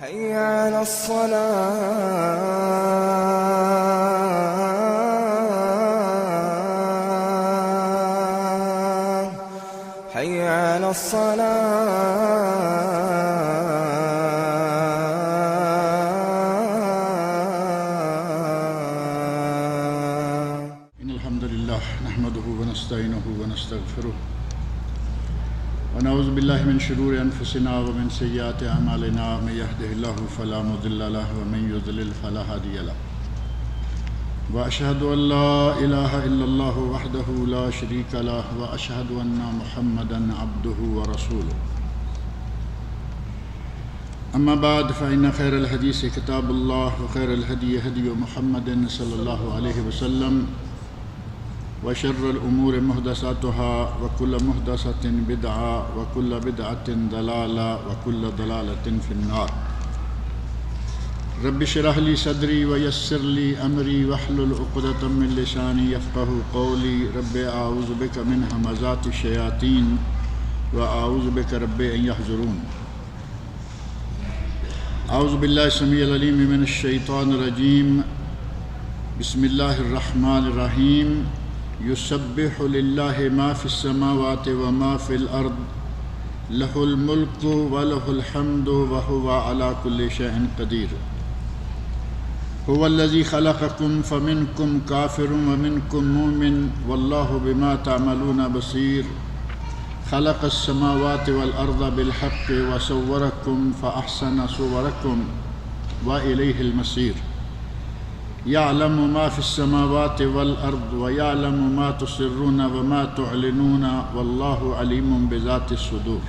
حي على الصلاة حي على الصلاة. إن الحمد لله نحمده ونستعينه ونستغفره ونعوذ بالله من شرور أنفسنا ومن سيئات أعمالنا من يهده الله فلا مضل له ومن يضلل فلا هادي له وأشهد أن لا إله إلا الله وحده لا شريك له وأشهد أن محمدا عبده ورسوله. أما بعد فإن خير الحديث كتاب الله وخير الهدي هدي محمد صلى الله عليه وسلم وشر الأمور محدثاتها وكل محدثة بدعة وكل بدعة ضلالة وكل ضلالة في النار. رب اشرح لي صدري ويسر لي أمري واحلل عقدة من لساني يفقهوا قولي. رب أعوذ بك من همزات الشياطين وأعوذ بك رب أن يحضرون. أعوذ بالله السميع العليم من الشيطان الرجيم. بسم الله الرحمن الرحيم. يسبح لله ما في السماوات وما في الأرض له الملك وله الحمد وهو على كل شيء قدير. هو الذي خلقكم فمنكم كافر ومنكم مؤمن والله بما تعملون بصير. خلق السماوات والأرض بالحق وصوركم فأحسن صوركم وإليه المصير. يعلم ما في السماوات والأرض ويعلم ما تسرون وما تعلنون والله عليم بذات الصدور.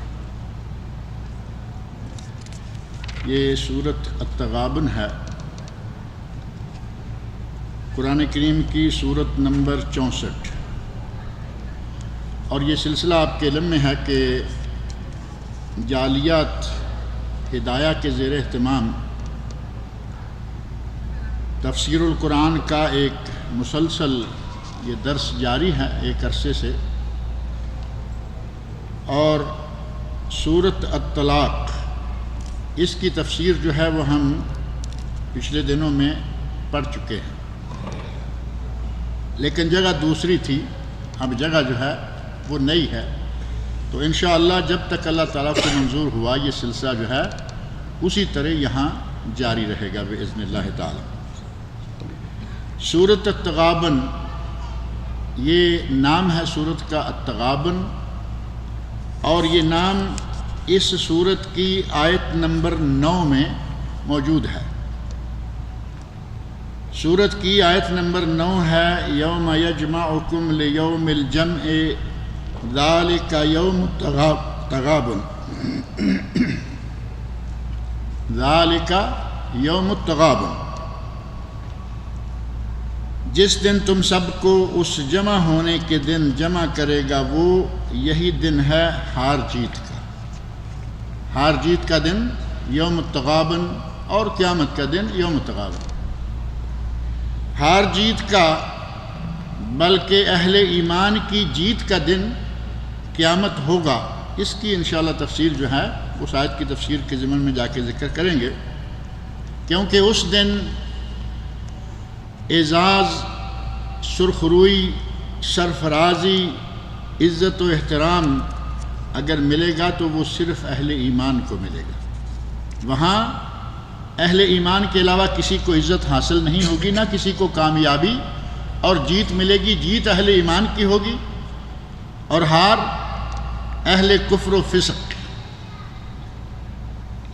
یہ سورۃ التغابن ہے، قرآن کریم کی سورت نمبر 64، اور یہ سلسلہ آپ کے علم میں ہے کہ جعلیات ہدایہ کے زیر اہتمام تفسیر القرآن کا ایک مسلسل یہ درس جاری ہے ایک عرصے سے، اور سورۃ الطلاق اس کی تفسیر جو ہے وہ ہم پچھلے دنوں میں پڑھ چکے ہیں، لیکن جگہ دوسری تھی، اب جگہ جو ہے وہ نئی ہے، تو انشاءاللہ جب تک اللہ تعالیٰ کو منظور ہوا یہ سلسلہ جو ہے اسی طرح یہاں جاری رہے گا بإذن اللہ تعالیٰ۔ سورۃ التغابن یہ نام ہے سورت کا التغابن، اور یہ نام اس سورت کی آیت نمبر 9 میں موجود ہے۔ سورت کی آیت نمبر 9 ہے یوم یجمعکم لیوم الجمع ذالک یوم التغابن ذالک یوم التغابن، جس دن تم سب کو اس جمع ہونے کے دن جمع کرے گا وہ یہی دن ہے ہار جیت کا۔ ہار جیت کا دن یوم التغابن اور قیامت کا دن یوم التغابن۔ ہار جیت کا بلکہ اہل ایمان کی جیت کا دن قیامت ہوگا، اس کی انشاءاللہ تفسیر جو ہے اس آیت کی تفسیر کے ضمن میں جا کے ذکر کریں گے، کیونکہ اس دن اعزاز، سرخروئی، سرفرازی، عزت و احترام اگر ملے گا تو وہ صرف اہل ایمان کو ملے گا۔ وہاں اہل ایمان کے علاوہ کسی کو عزت حاصل نہیں ہوگی، نہ کسی کو کامیابی، اور جیت ملے گی، جیت اہل ایمان کی ہوگی، اور ہار اہل کفر و فسق۔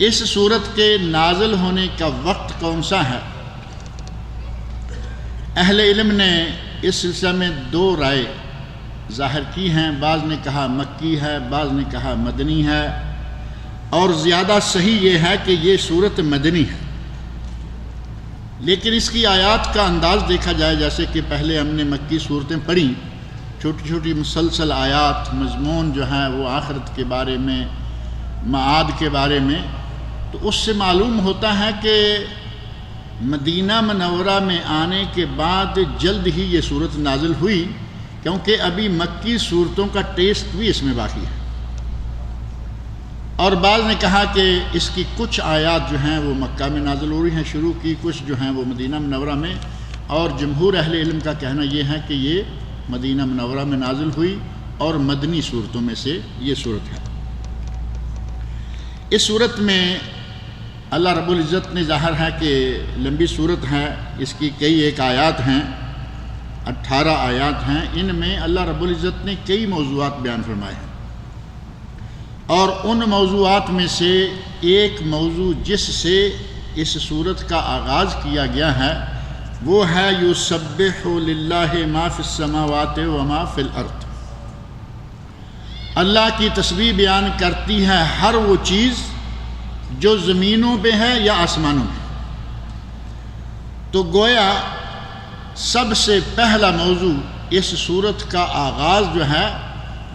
اس صورت کے نازل ہونے کا وقت کون سا ہے؟ اہل علم نے اس سلسلہ میں 2 رائے ظاہر کی ہیں، بعض نے کہا مکی ہے، بعض نے کہا مدنی ہے، اور زیادہ صحیح یہ ہے کہ یہ صورت مدنی ہے۔ لیکن اس کی آیات کا انداز دیکھا جائے، جیسے کہ پہلے ہم نے مکی صورتیں پڑھیں، چھوٹی چھوٹی مسلسل آیات، مضمون جو ہیں وہ آخرت کے بارے میں، معاد کے بارے میں، تو اس سے معلوم ہوتا ہے کہ مدینہ منورہ میں آنے کے بعد جلد ہی یہ صورت نازل ہوئی، کیونکہ ابھی مکی صورتوں کا ٹیسٹ بھی اس میں باقی ہے۔ اور بعض نے کہا کہ اس کی کچھ آیات جو ہیں وہ مکہ میں نازل ہو رہی ہیں شروع کی، کچھ جو ہیں وہ مدینہ منورہ میں، اور جمہور اہل علم کا کہنا یہ ہے کہ یہ مدینہ منورہ میں نازل ہوئی اور مدنی صورتوں میں سے یہ صورت ہے۔ اس صورت میں اللہ رب العزت نے ظاہر ہے کہ لمبی صورت ہے، اس کی کئی ایک آیات ہیں، 18 آیات ہیں، ان میں اللہ رب العزت نے کئی موضوعات بیان فرمائے ہیں، اور ان موضوعات میں سے ایک موضوع جس سے اس صورت کا آغاز کیا گیا ہے وہ ہے یسبح للہ ما فی السماوات وما فی الارض۔ اللہ کی تسبیح بیان کرتی ہے ہر وہ چیز جو زمینوں پہ ہے یا آسمانوں میں۔ تو گویا سب سے پہلا موضوع اس صورت کا آغاز جو ہے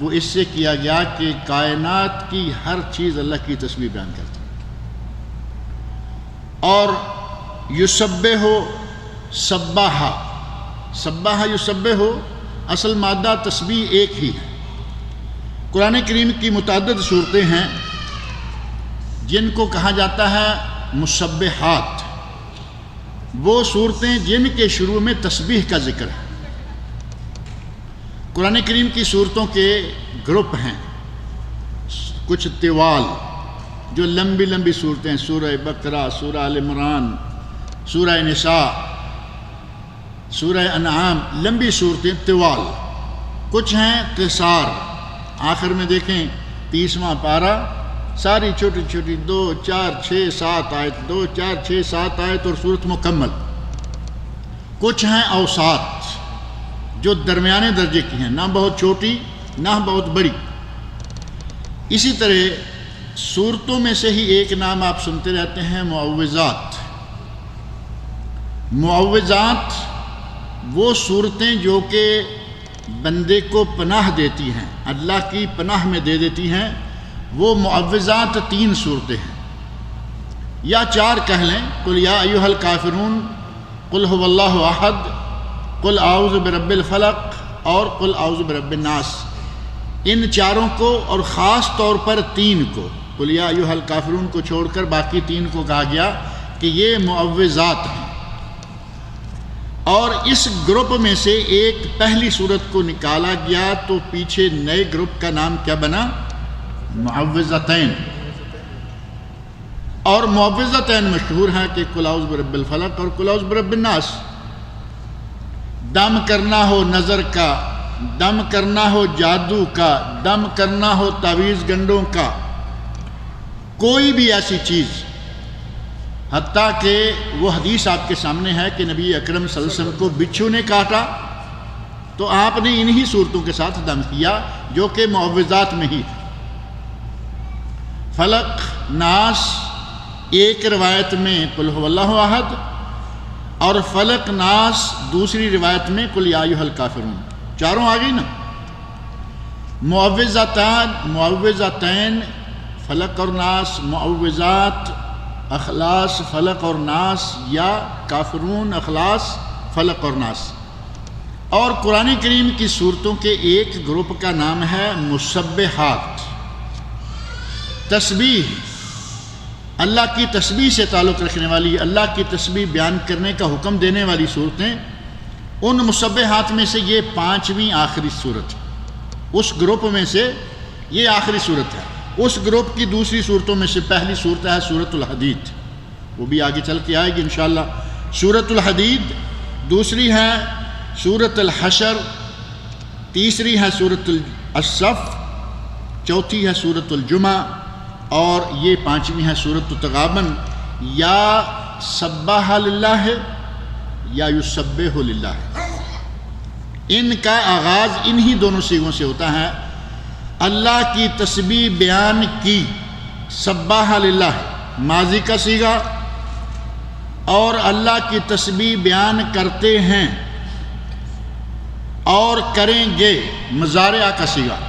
وہ اس سے کیا گیا کہ کائنات کی ہر چیز اللہ کی تسبیح بیان کرتی ہے۔ اور یسبح سبح یسبح اصل مادہ تسبیح ایک ہی ہے۔ قرآن کریم کی متعدد صورتیں ہیں جن کو کہا جاتا ہے مسبحات، وہ صورتیں جن کے شروع میں تسبیح کا ذکر ہے۔ قرآن کریم کی صورتوں کے گروپ ہیں، کچھ طوال جو لمبی لمبی صورتیں، سورہ بقرہ، سورہ آل عمران، سورہ نساء، سورہ انعام، لمبی صورتیں طوال۔ کچھ ہیں قصار، آخر میں دیکھیں 30واں پارہ، ساری چھوٹی چھوٹی 2 4 6 7 آیت، 2 4 6 7 آیت اور صورت مکمل۔ کچھ ہیں اوساط جو درمیانے درجے کی ہیں، نہ بہت چھوٹی نہ بہت بڑی۔ اسی طرح صورتوں میں سے ہی ایک نام آپ سنتے رہتے ہیں معوذات۔ معوذات وہ صورتیں جو کہ بندے کو پناہ دیتی ہیں، اللہ کی پناہ میں دے دیتی ہیں، وہ معوذات 3 صورتیں ہیں یا 4 کہہ لیں، قل یا ایھا الکافرون، قل ھو اللہ احد، قل اعوذ برب الفلق اور قل اعوذ برب الناس۔ ان 4 کو اور خاص طور پر 3 کو، قل یا ایھا الکافرون کو چھوڑ کر باقی 3 کو کہا گیا کہ یہ معوذات ہیں۔ اور اس گروپ میں سے ایک پہلی صورت کو نکالا گیا تو پیچھے نئے گروپ کا نام کیا بنا؟ معوذتین۔ اور معوذتین مشہور ہے کہ قل اعوذ برب الفلق اور قل اعوذ برب الناس۔ دم کرنا ہو نظر کا، دم کرنا ہو جادو کا، دم کرنا ہو تعویذ گنڈوں کا، کوئی بھی ایسی چیز، حتیٰ کہ وہ حدیث آپ کے سامنے ہے کہ نبی اکرم صلی اللہ علیہ وسلم کو بچھو نے کاٹا تو آپ نے انہی صورتوں کے ساتھ دم کیا جو کہ معوذات میں ہی ہے۔ فلق، ناس، ایک روایت میں قل ھو اللہ احد، اور فلق ناس دوسری روایت میں قل یا ایھا الکافرون، 4 آ گئی نا۔ معوذتین فلق اور ناس، معوذات اخلاص فلق اور ناس، یا کافرون اخلاص فلق اور ناس۔ اور قرآن کریم کی صورتوں کے ایک گروپ کا نام ہے مسبحات۔ تسبیح، اللہ کی تسبیح سے تعلق رکھنے والی، اللہ کی تسبیح بیان کرنے کا حکم دینے والی صورتیں، ان مسبحات میں سے یہ 5ویں آخری صورت ہے۔ اس گروپ میں سے یہ آخری صورت ہے۔ اس گروپ کی دوسری صورتوں میں سے پہلی صورت ہے سورۃ الحدید، وہ بھی آگے چل کے آئے گی انشاءاللہ۔ سورۃ الحدید، دوسری ہے سورۃ الحشر، تیسری ہے سورۃ الصف، چوتھی ہے سورۃ الجمعہ، اور یہ 5ویں ہے سورۃ التغابن، یا سبح للہ یا یسبح للہ۔ ان کا آغاز انہی دونوں صیغوں سے ہوتا ہے۔ اللہ کی تسبیح بیان کی، سبح للہ ماضی کا صیغہ، اور اللہ کی تسبیح بیان کرتے ہیں اور کریں گے مضارع کا صیغہ۔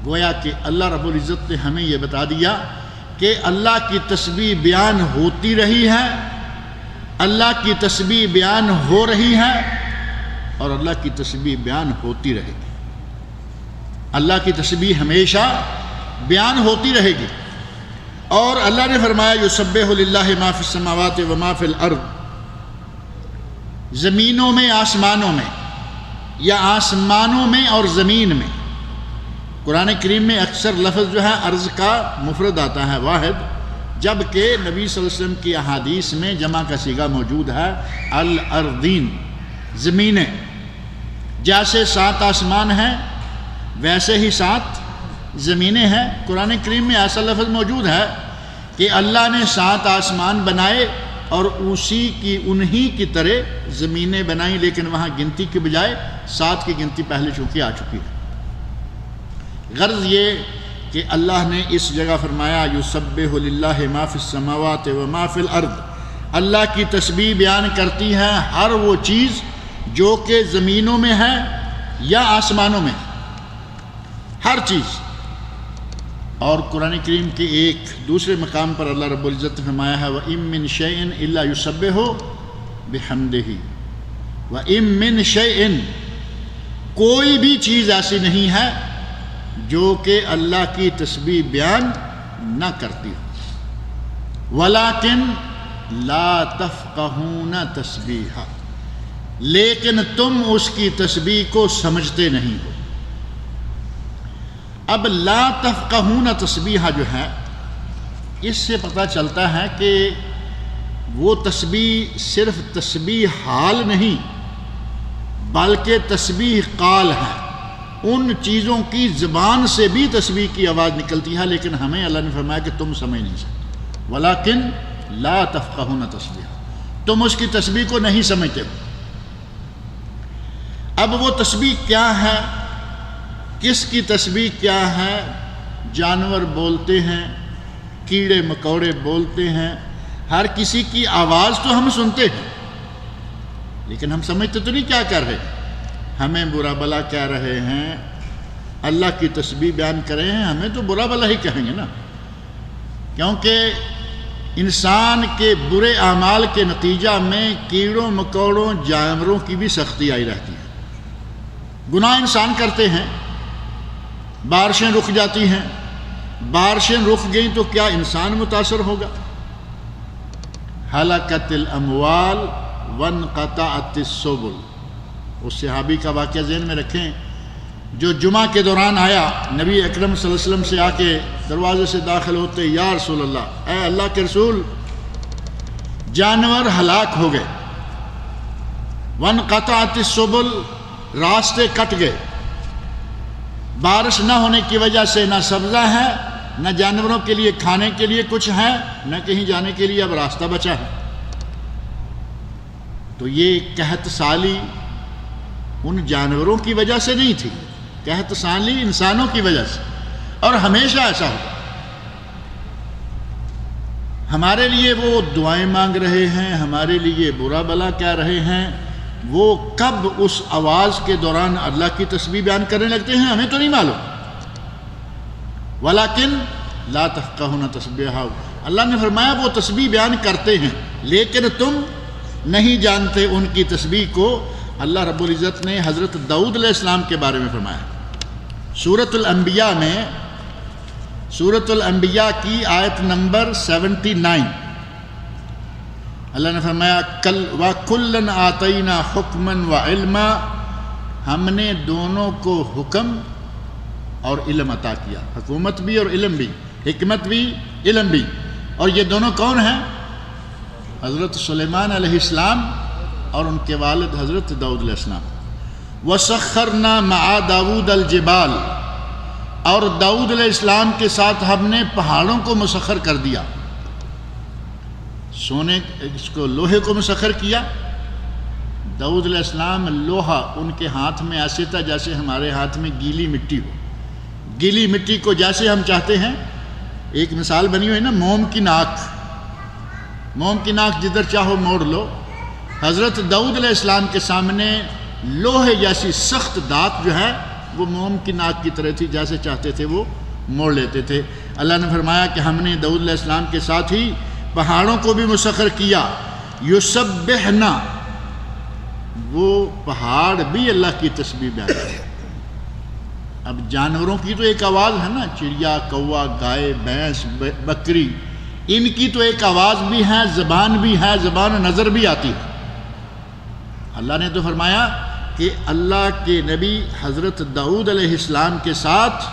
گویا کہ اللہ رب العزت نے ہمیں یہ بتا دیا کہ اللہ کی تسبیح بیان ہوتی رہی ہے، اللہ کی تسبیح بیان ہو رہی ہے، اور اللہ کی تسبیح بیان ہوتی رہے گی۔ اللہ کی تسبیح ہمیشہ بیان ہوتی رہے گی۔ اور اللہ نے فرمایا یسبح للہ ما فی السماوات و ما فی الارض، زمینوں میں آسمانوں میں، یا آسمانوں میں اور زمین میں۔ قرآن کریم میں اکثر لفظ جو ہے ارض کا مفرد آتا ہے واحد، جبکہ نبی صلی اللہ علیہ وسلم کی احادیث میں جمع کا صیغہ موجود ہے الارضین، زمینیں۔ جیسے 7 آسمان ہیں ویسے ہی 7 زمینیں ہیں۔ قرآن کریم میں ایسا لفظ موجود ہے کہ اللہ نے 7 آسمان بنائے اور انہی کی طرح زمینیں بنائیں، لیکن وہاں گنتی کے بجائے 7 کی گنتی پہلے چونکہ آ چکی ہے۔ غرض یہ کہ اللہ نے اس جگہ فرمایا یسبح للہ ما فی السماوات و ما فی الارض، اللہ کی تسبیح بیان کرتی ہے ہر وہ چیز جو کہ زمینوں میں ہے یا آسمانوں میں، ہر چیز۔ اور قرآن کریم کے ایک دوسرے مقام پر اللہ رب العزت نے فرمایا ہے وَإِن مِّن شَيْءٍ إِلَّا يُسَبِّحُ بِحَمْدِهِ، وَإِن مِّن شَيْءٍ، کوئی بھی چیز ایسی نہیں ہے جو کہ اللہ کی تسبیح بیان نہ کرتی ہو، وَلَكِن لَا تَفْقَهُونَ تَسْبِيحَهَ، لیکن تم اس کی تسبیح کو سمجھتے نہیں ہو۔ اب لا تفقہون تسبیحہ جو ہے، اس سے پتہ چلتا ہے کہ وہ تسبیح صرف تسبیح حال نہیں بلکہ تسبیح قال ہے۔ ان چیزوں کی زبان سے بھی تسبیح کی آواز نکلتی ہے، لیکن ہمیں اللہ نے فرمایا کہ تم سمجھ نہیں سکتے، ولیکن لا تفقہون تسبیحہ، تم اس کی تسبیح کو نہیں سمجھتے ہو۔ اب وہ تسبیح کیا ہے، کس کی تسبیح کیا ہے؟ جانور بولتے ہیں، کیڑے مکوڑے بولتے ہیں، ہر کسی کی آواز تو ہم سنتے ہیں، لیکن ہم سمجھتے تو نہیں کیا کر رہے۔ ہمیں برا بلا کہہ رہے ہیں، اللہ کی تسبیح بیان کر رہے ہیں، ہمیں تو برا بلا ہی کہیں گے نا، کیونکہ انسان کے برے اعمال کے نتیجہ میں کیڑوں مکوڑوں جانوروں کی بھی سختی آئی رہتی ہے۔ گناہ انسان کرتے ہیں، بارشیں رک جاتی ہیں، بارشیں رک گئیں تو کیا انسان متاثر ہوگا؟ ہلاکت الاموال وانقطعت السبل، اس صحابی کا واقعہ ذہن میں رکھیں جو جمعہ کے دوران آیا، نبی اکرم صلی اللہ علیہ وسلم سے آ کے دروازے سے داخل ہوتے، یا رسول اللہ، اے اللہ کے رسول، جانور ہلاک ہو گئے، وانقطعت السبل، راستے کٹ گئے، بارش نہ ہونے کی وجہ سے نہ سبزہ ہے، نہ جانوروں کے لیے کھانے کے لیے کچھ ہے، نہ کہیں جانے کے لیے اب راستہ بچا ہے۔ تو یہ قحط سالی ان جانوروں کی وجہ سے نہیں تھی، قحط سالی انسانوں کی وجہ سے، اور ہمیشہ ایسا ہوگا۔ ہمارے لیے وہ دعائیں مانگ رہے ہیں، ہمارے لیے برا بلا کہہ رہے ہیں، وہ کب اس آواز کے دوران اللہ کی تسبیح بیان کرنے لگتے ہیں ہمیں تو نہیں معلوم۔ ولیکن لا تفقہون تسبیحہ، اللہ نے فرمایا وہ تسبیح بیان کرتے ہیں لیکن تم نہیں جانتے ان کی تسبیح کو۔ اللہ رب العزت نے حضرت داؤد علیہ السلام کے بارے میں فرمایا سورۃ الانبیاء میں، سورۃ الانبیاء کی آیت نمبر 79، اللہ نے فرمایا وَكُلًّا آتَيْنَا حُكْمًا وَعِلْمًا، ہم نے دونوں کو حکم اور علم عطا کیا، حکومت بھی اور علم بھی، حکمت بھی علم بھی۔ اور یہ دونوں کون ہیں؟ حضرت سلیمان علیہ السلام اور ان کے والد حضرت داؤد علیہ السلام۔ وَسَخَّرْنَا مَعَ دَاوُودَ الْجِبَالَ، اور داؤد علیہ السلام کے ساتھ ہم نے پہاڑوں کو مسخر کر دیا، سونے اس کو لوہے کو مسخر کیا۔ داؤد علیہ السلام لوہا ان کے ہاتھ میں ایسے تھا جیسے ہمارے ہاتھ میں گیلی مٹی ہو، گیلی مٹی کو جیسے ہم چاہتے ہیں، ایک مثال بنی ہوئی نا موم کی ناک، موم کی ناک جدھر چاہو موڑ لو۔ حضرت داؤد علیہ السلام کے سامنے لوہے جیسی سخت دات جو ہے وہ موم کی ناک کی طرح تھی، جیسے چاہتے تھے وہ موڑ لیتے تھے۔ اللہ نے فرمایا کہ ہم نے داؤد علیہ السلام کے ساتھ ہی پہاڑوں کو بھی مسخر کیا، یسبحنا، وہ پہاڑ بھی اللہ کی تسبیح بیان کرتے ہیں۔ اب جانوروں کی تو ایک آواز ہے نا، چڑیا، کوا، گائے، بھینس، بکری، ان کی تو ایک آواز بھی ہے، زبان بھی ہے، زبان نظر بھی آتی ہے۔ اللہ نے تو فرمایا کہ اللہ کے نبی حضرت داؤد علیہ السلام کے ساتھ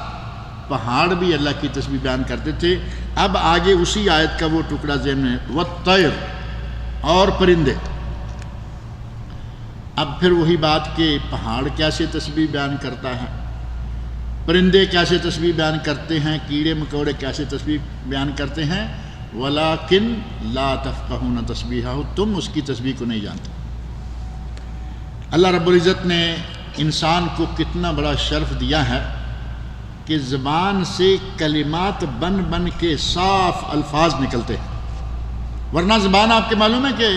پہاڑ بھی اللہ کی تسبیح بیان کرتے تھے۔ اب آگے اسی آیت کا وہ ٹکڑا ذہن میں، والطیر، اور پرندے۔ اب پھر وہی بات کہ پہاڑ کیسے تسبیح بیان کرتا ہے، پرندے کیسے تسبیح بیان کرتے ہیں، کیڑے مکوڑے کیسے تسبیح بیان کرتے ہیں، وَلَٰكِن لَا تَفْقَهُونَ تَسْبِيحَهُ، تم اس کی تسبیح کو نہیں جانتے۔ اللہ رب العزت نے انسان کو کتنا بڑا شرف دیا ہے کہ زبان سے کلمات بن بن کے صاف الفاظ نکلتے ہیں، ورنہ زبان آپ کے معلوم ہے کہ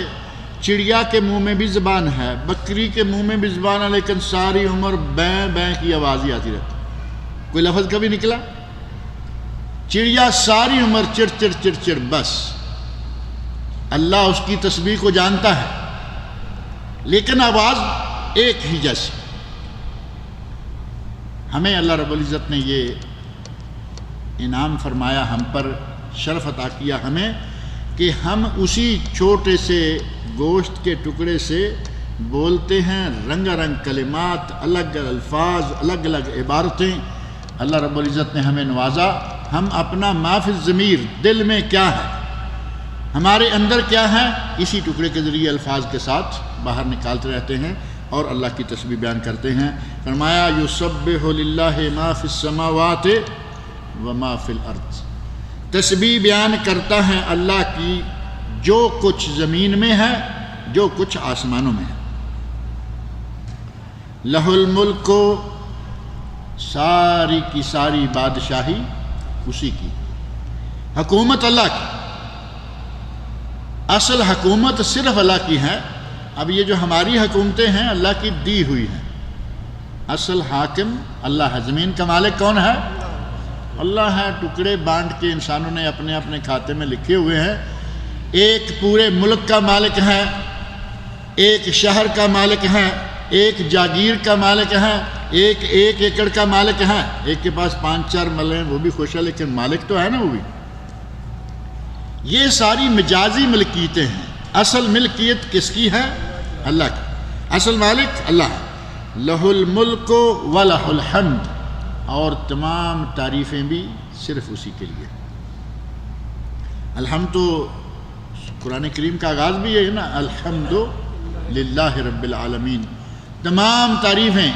چڑیا کے منہ میں بھی زبان ہے، بکری کے منہ میں بھی زبان ہے، لیکن ساری عمر بیں بیں کی آواز ہی آتی رہتی، کوئی لفظ کبھی نکلا؟ چڑیا ساری عمر چڑ چڑ چڑ چڑ، بس اللہ اس کی تسبیح کو جانتا ہے، لیکن آواز ایک ہی جیسی۔ ہمیں اللہ رب العزت نے یہ انعام فرمایا، ہم پر شرف عطا کیا ہمیں کہ ہم اسی چھوٹے سے گوشت کے ٹکڑے سے بولتے ہیں رنگ رنگ کلمات، الگ الگ الفاظ، الگ الگ عبارتیں۔ اللہ رب العزت نے ہمیں نوازا، ہم اپنا ما فی الضمیر، دل میں کیا ہے، ہمارے اندر کیا ہے، اسی ٹکڑے کے ذریعے الفاظ کے ساتھ باہر نکالتے رہتے ہیں اور اللہ کی تسبیح بیان کرتے ہیں۔ فرمایا یسبح للہ ما فی السماوات وما فی الارض، تسبیح بیان کرتا ہے اللہ کی جو کچھ زمین میں ہے، جو کچھ آسمانوں میں ہے۔ لہ الملک کو، ساری کی ساری بادشاہی اسی کی، حکومت اللہ کی، اصل حکومت صرف اللہ کی ہے۔ اب یہ جو ہماری حکومتیں ہیں اللہ کی دی ہوئی ہیں، اصل حاکم اللہ ہے۔ زمین کا مالک کون ہے؟ اللہ ہے۔ ٹکڑے بانٹ کے انسانوں نے اپنے اپنے کھاتے میں لکھے ہوئے ہیں۔ ایک پورے ملک کا مالک ہے، ایک شہر کا مالک ہے، ایک جاگیر کا مالک ہے، ایک ایکڑ کا مالک ہے، ایک کے پاس 5-4 ملے ہیں وہ بھی خوش ہے، لیکن مالک تو ہے نا وہ بھی۔ یہ ساری مجازی ملکیتیں ہیں، اصل ملکیت کس کی ہے؟ اللہ کی، اصل مالک اللہ ہے۔ لہ الملک ولہ الحمد، اور تمام تعریفیں بھی صرف اسی کے لیے۔ الحمد تو قرآن کریم کا آغاز بھی ہے نا، الحمد للہ رب العالمین، تمام تعریفیں،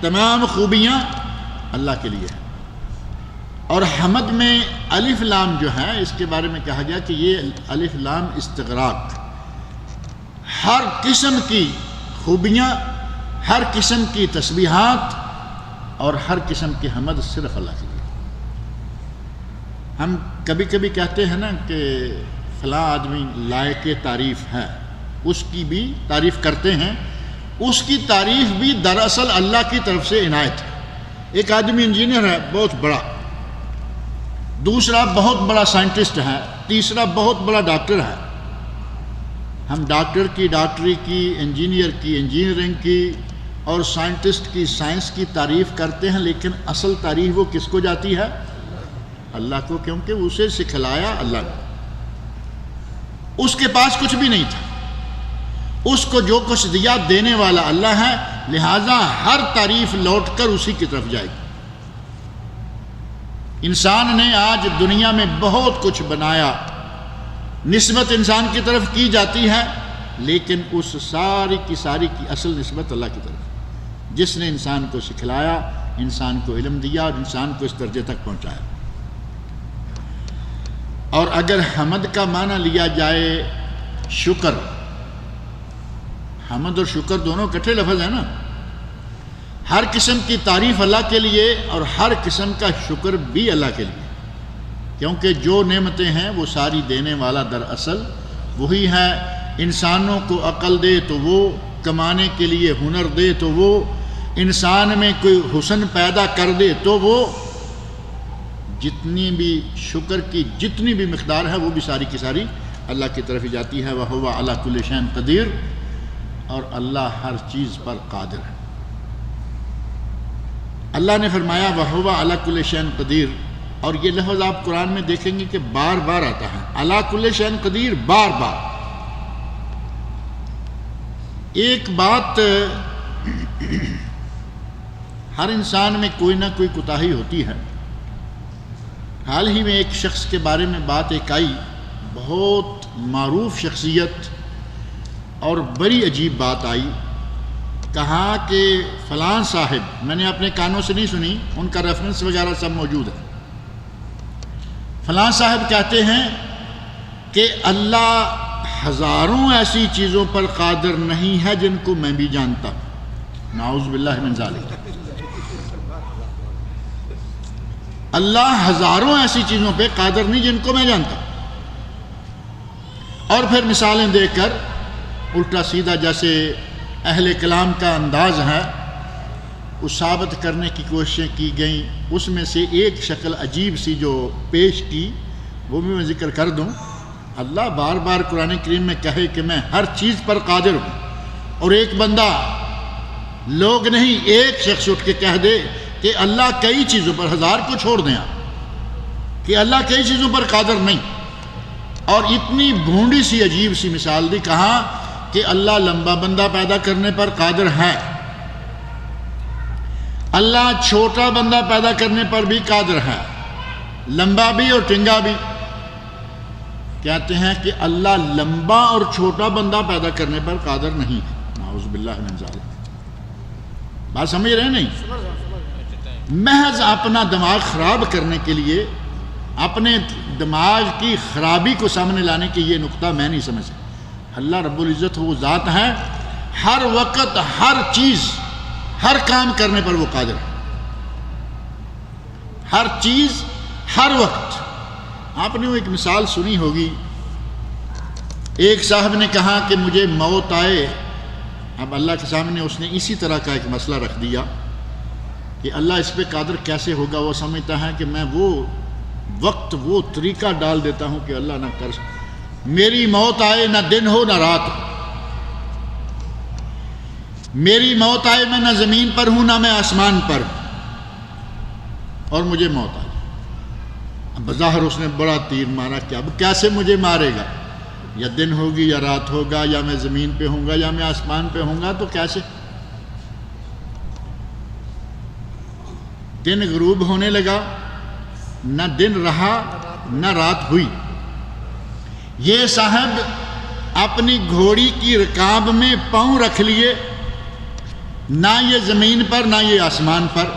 تمام خوبیاں اللہ کے لیے ہیں۔ اور حمد میں الف لام جو ہے، اس کے بارے میں کہا گیا کہ یہ الف لام استغراق، ہر قسم کی خوبیاں، ہر قسم کی تسبیحات اور ہر قسم کی حمد صرف اللہ کے لیے۔ ہم کبھی کبھی کہتے ہیں نا کہ فلاں آدمی لائق تعریف ہے، اس کی بھی تعریف کرتے ہیں، اس کی تعریف بھی دراصل اللہ کی طرف سے عنایت ہے۔ ایک آدمی انجینئر ہے بہت بڑا، دوسرا بہت بڑا سائنٹسٹ ہے، تیسرا بہت بڑا ڈاکٹر ہے۔ ہم ڈاکٹر کی ڈاکٹری کی، انجینئر کی انجینئرنگ کی، اور سائنٹسٹ کی سائنس کی تعریف کرتے ہیں، لیکن اصل تعریف وہ کس کو جاتی ہے؟ اللہ کو، کیونکہ اسے سکھلایا اللہ نے۔ اس کے پاس کچھ بھی نہیں تھا، اس کو جو کچھ دیا دینے والا اللہ ہے، لہٰذا ہر تعریف لوٹ کر اسی کی طرف جائے گی۔ انسان نے آج دنیا میں بہت کچھ بنایا، نسبت انسان کی طرف کی جاتی ہے، لیکن اس ساری کی ساری کی اصل نسبت اللہ کی طرف، جس نے انسان کو سکھلایا، انسان کو علم دیا اور انسان کو اس درجے تک پہنچایا۔ اور اگر حمد کا معنی لیا جائے شکر، حمد اور شکر دونوں کٹھے لفظ ہیں نا، ہر قسم کی تعریف اللہ کے لیے اور ہر قسم کا شکر بھی اللہ کے لیے، کیونکہ جو نعمتیں ہیں وہ ساری دینے والا دراصل وہی ہے۔ انسانوں کو عقل دے تو وہ، کمانے کے لیے ہنر دے تو وہ، انسان میں کوئی حسن پیدا کر دے تو وہ، جتنی بھی شکر کی جتنی بھی مقدار ہے وہ بھی ساری کی ساری اللہ کی طرف ہی جاتی ہے۔ وَهُوَ عَلَى كُلِّ شَيْءٍ قَدِيرٌ، اور اللہ ہر چیز پر قادر ہے۔ اللہ نے فرمایا وَهُوَ عَلَى كُلِّ شَيْءٍ قدیر، اور یہ لفظ آپ قرآن میں دیکھیں گے کہ بار بار آتا ہے، عَلَى كُلِّ شَيْءٍ قدیر، بار بار۔ ایک بات، ہر انسان میں کوئی نہ کوئی کوتاہی ہوتی ہے۔ حال ہی میں ایک شخص کے بارے میں بات ایک آئی، بہت معروف شخصیت، اور بڑی عجیب بات آئی۔ کہا کہ فلاں صاحب، میں نے اپنے کانوں سے نہیں سنی، ان کا ریفرنس وغیرہ سب موجود ہے، فلاں صاحب کہتے ہیں کہ اللہ ہزاروں ایسی چیزوں پر قادر نہیں ہے جن کو میں بھی جانتا ہوں۔ نعوذ باللہ من ذالک۔ اللہ ہزاروں ایسی چیزوں پہ قادر نہیں جن کو میں جانتا ہوں، اور پھر مثالیں دے کر الٹا سیدھا جیسے اہل کلام کا انداز ہے اس ثابت کرنے کی کوششیں کی گئیں۔ اس میں سے ایک شکل عجیب سی جو پیش کی وہ بھی میں ذکر کر دوں۔ اللہ بار بار قرآن کریم میں کہے کہ میں ہر چیز پر قادر ہوں، اور ایک بندہ، لوگ نہیں، ایک شخص اٹھ کے کہہ دے کہ اللہ کئی چیزوں پر، ہزار کو چھوڑ دیں آپ، کہ اللہ کئی چیزوں پر قادر نہیں، اور اتنی بھونڈی سی عجیب سی مثال دی، کہا کہ اللہ لمبا بندہ پیدا کرنے پر قادر ہے، اللہ چھوٹا بندہ پیدا کرنے پر بھی قادر ہے، لمبا بھی اور ٹنگا بھی۔ کہتے ہیں کہ اللہ لمبا اور چھوٹا بندہ پیدا کرنے پر قادر نہیں ہے، نعوذ باللہ من ذالک۔ بات سمجھ رہے ہیں نہیں؟ محض اپنا دماغ خراب کرنے کے لیے، اپنے دماغ کی خرابی کو سامنے لانے کے یہ نقطہ میں نہیں سمجھ سکتا۔ اللہ رب العزت وہ ذات ہے، ہر وقت ہر چیز، ہر کام کرنے پر وہ قادر ہے، ہر چیز ہر وقت۔ آپ نے وہ ایک مثال سنی ہوگی، ایک صاحب نے کہا کہ مجھے موت آئے، اب اللہ کے سامنے اس نے اسی طرح کا ایک مسئلہ رکھ دیا کہ اللہ اس پہ قادر کیسے ہوگا۔ وہ سمجھتا ہے کہ میں وہ وقت، وہ طریقہ ڈال دیتا ہوں کہ اللہ نہ کر سکے، میری موت آئے نہ دن ہو نہ رات ہو، میری موت آئے میں نہ زمین پر ہوں نہ میں آسمان پر ہوں، اور مجھے موت آئے۔ اب بظاہر اس نے بڑا تیر مارا کہ اب کیسے مجھے مارے گا، یا دن ہوگی یا رات ہوگا، یا میں زمین پہ ہوں گا یا میں آسمان پہ ہوں گا، تو کیسے؟ دن غروب ہونے لگا، نہ دن رہا نہ رات ہوئی۔ یہ صاحب اپنی گھوڑی کی رکاب میں پاؤں رکھ لیے، نہ یہ زمین پر نہ یہ آسمان پر،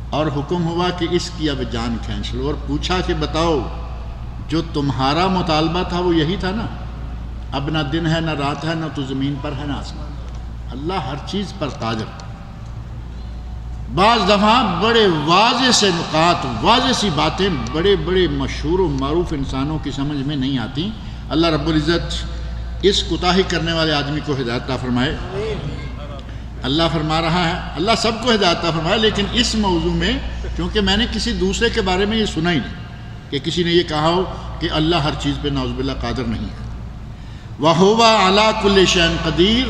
اور حکم ہوا کہ اس کی اب جان کھینچ لو، اور پوچھا کہ بتاؤ جو تمہارا مطالبہ تھا وہ یہی تھا نا، اب نہ دن ہے نہ رات ہے، نہ تو زمین پر ہے نہ آسمان پر۔ اللہ ہر چیز پر قادر۔ بعض دفعہ بڑے واضح سے نکات، واضح سی باتیں بڑے بڑے مشہور و معروف انسانوں کی سمجھ میں نہیں آتی۔ اللہ رب العزت اس کوتاہی کرنے والے آدمی کو ہدایت عطا فرمائے۔ اللہ فرما رہا ہے، اللہ سب کو ہدایت عطا فرمائے، لیکن اس موضوع میں کیونکہ میں نے کسی دوسرے کے بارے میں یہ سنا ہی نہیں کہ کسی نے یہ کہا ہو کہ اللہ ہر چیز پہ نعوذ باللہ قادر نہیں ہے۔ وَهُوَ عَلَى كُلِّ شَيْءٍ قدیر،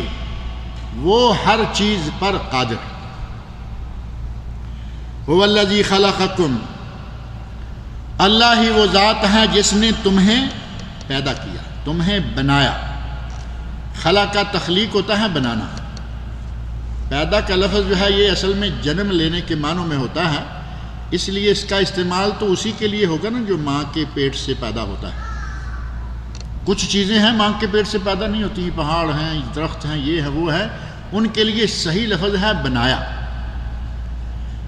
وہ ہر چیز پر قادر ہے۔ هُوَ الَّذِي خَلَقَكُمْ، اللہ ہی وہ ذات ہے جس نے تمہیں پیدا کیا، تمہیں بنایا۔ خلق کا تخلیق ہوتا ہے بنانا، پیدا کا لفظ جو ہے یہ اصل میں جنم لینے کے معنوں میں ہوتا ہے، اس لیے اس کا استعمال تو اسی کے لیے ہوگا نا جو ماں کے پیٹ سے پیدا ہوتا ہے۔ کچھ چیزیں ہیں ماں کے پیٹ سے پیدا نہیں ہوتی، پہاڑ ہیں، درخت ہیں، یہ ہے وہ ہے، ان کے لیے صحیح لفظ ہے بنایا۔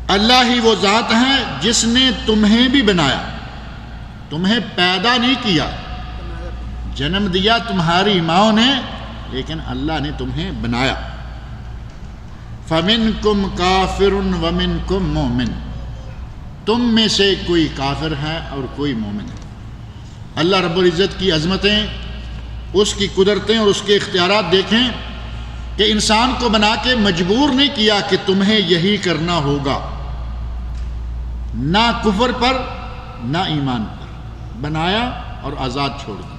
اللہ ہی وہ ذات ہے جس نے تمہیں بھی بنایا، تمہیں پیدا نہیں کیا، جنم دیا تمہاری ماں نے، لیکن اللہ نے تمہیں بنایا۔ فَمِنْكُمْ كَافِرٌ وَمِنْكُمْ مُؤْمِنٌ، تم میں سے کوئی کافر ہے اور کوئی مومن ہے۔ اللہ رب العزت کی عظمتیں، اس کی قدرتیں اور اس کے اختیارات دیکھیں کہ انسان کو بنا کے مجبور نہیں کیا کہ تمہیں یہی کرنا ہوگا، نہ کفر پر نہ ایمان پر، بنایا اور آزاد چھوڑ دیا۔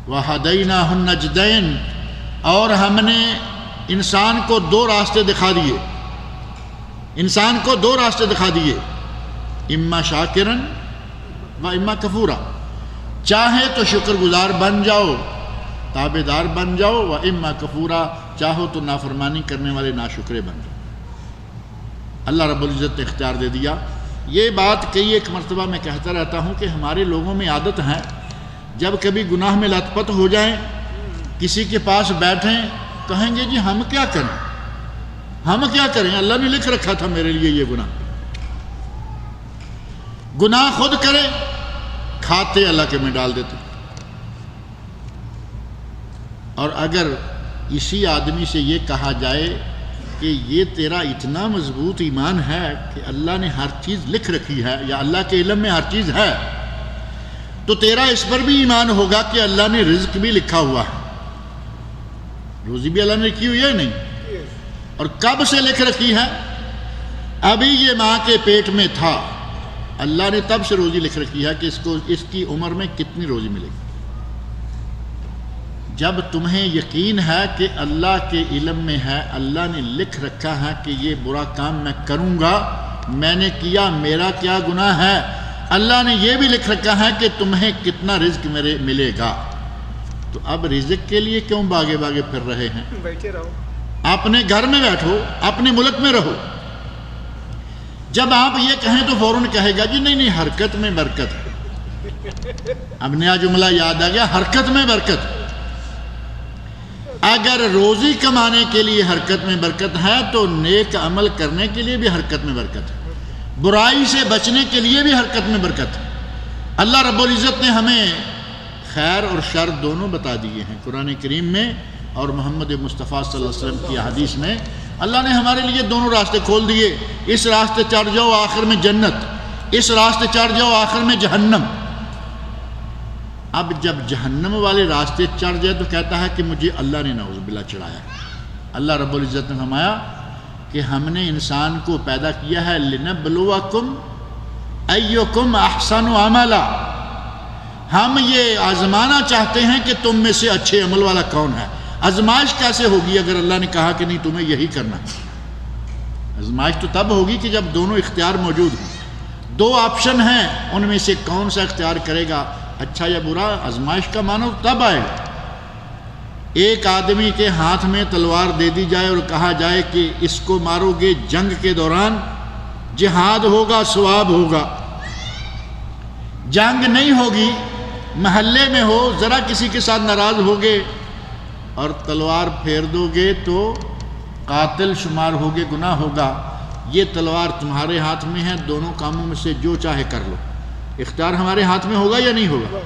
وَهَدَيْنَاهُ النَّجْدَيْنِ، اور ہم نے انسان کو دو راستے دکھا دیے، انسان کو دو راستے دکھا دیے، اما شاکرن و اما کفورا، چاہے تو شکر گزار بن جاؤ، تابعدار بن جاؤ، و اما کفورا، چاہو تو نافرمانی کرنے والے ناشکرے بن جاؤ۔ اللہ رب العزت نے اختیار دے دیا۔ یہ بات کئی ایک مرتبہ میں کہتا رہتا ہوں کہ ہمارے لوگوں میں عادت ہے جب کبھی گناہ میں لت پت ہو جائیں، کسی کے پاس بیٹھیں، کہیں گے جی ہم کیا کریں، ہم کیا کریں، اللہ نے لکھ رکھا تھا میرے لیے یہ گناہ خود کرے، کھاتے اللہ کے میں ڈال دیتے۔ اور اگر اسی آدمی سے یہ کہا جائے کہ یہ تیرا اتنا مضبوط ایمان ہے کہ اللہ نے ہر چیز لکھ رکھی ہے، یا اللہ کے علم میں ہر چیز ہے، تو تیرا اس پر بھی ایمان ہوگا کہ اللہ نے رزق بھی لکھا ہوا ہے، روزی بھی اللہ نے لکھی ہوئی ہے نہیں، اور کب سے لکھ رکھی ہے؟ ابھی یہ ماں کے پیٹ میں تھا، اللہ نے تب سے روزی لکھ رکھی ہے کہ اس کی عمر میں کتنی روزی ملے گی۔ جب تمہیں یقین ہے کہ اللہ کے علم میں ہے، اللہ نے لکھ رکھا ہے کہ یہ برا کام میں کروں گا، میں نے کیا، میرا کیا گناہ ہے، اللہ نے یہ بھی لکھ رکھا ہے کہ تمہیں کتنا رزق ملے گا، تو اب رزق کے لیے کیوں باغے باغے پھر رہے ہیں؟ بیٹھے رہو، اپنے گھر میں بیٹھو، اپنے ملک میں رہو۔ جب آپ یہ کہیں تو فوراً کہے گا جی نہیں حرکت میں برکت ہے۔ اب نیا جملہ یاد آ گیا، حرکت میں برکت ہے۔ اگر روزی کمانے کے لیے حرکت میں برکت ہے تو نیک عمل کرنے کے لیے بھی حرکت میں برکت ہے، برائی سے بچنے کے لیے بھی حرکت میں برکت ہے۔ اللہ رب العزت نے ہمیں خیر اور شر دونوں بتا دیے ہیں قرآن کریم میں، اور محمد مصطفیٰ صلی اللہ علیہ وسلم کی حدیث میں اللہ نے ہمارے لیے دونوں راستے کھول دیے۔ اس راستے چڑھ جاؤ آخر میں جنت، اس راستے چڑھ جاؤ آخر میں جہنم۔ اب جب جہنم والے راستے چڑھ جائے تو کہتا ہے کہ مجھے اللہ نے نعوذ باللہ چڑھایا۔ اللہ رب العزت نے فرمایا کہ ہم نے انسان کو پیدا کیا ہے لِنَبْلُوَكُمْ أَيُّكُمْ أَحْسَنُ عَمَلًا، ہم یہ آزمانا چاہتے ہیں کہ تم میں سے اچھے عمل والا کون ہے۔ آزمائش کیسے ہوگی اگر اللہ نے کہا کہ نہیں تمہیں یہی کرنا ہے؟ آزمائش تو تب ہوگی کہ جب دونوں اختیار موجود ہوں، دو آپشن ہیں، ان میں سے کون سا اختیار کرے گا، اچھا یا برا؟ آزمائش کا معنی تب آئے گا۔ ایک آدمی کے ہاتھ میں تلوار دے دی جائے اور کہا جائے کہ اس کو مارو گے جنگ کے دوران، جہاد ہوگا، ثواب ہوگا۔ جنگ نہیں ہوگی، محلے میں ہو، ذرا کسی کے ساتھ ناراض ہوگے اور تلوار پھیر دو گے تو قاتل شمار ہوگے، گناہ ہوگا۔ یہ تلوار تمہارے ہاتھ میں ہے، دونوں کاموں میں سے جو چاہے کر لو، اختیار ہمارے ہاتھ میں ہوگا یا نہیں ہوگا؟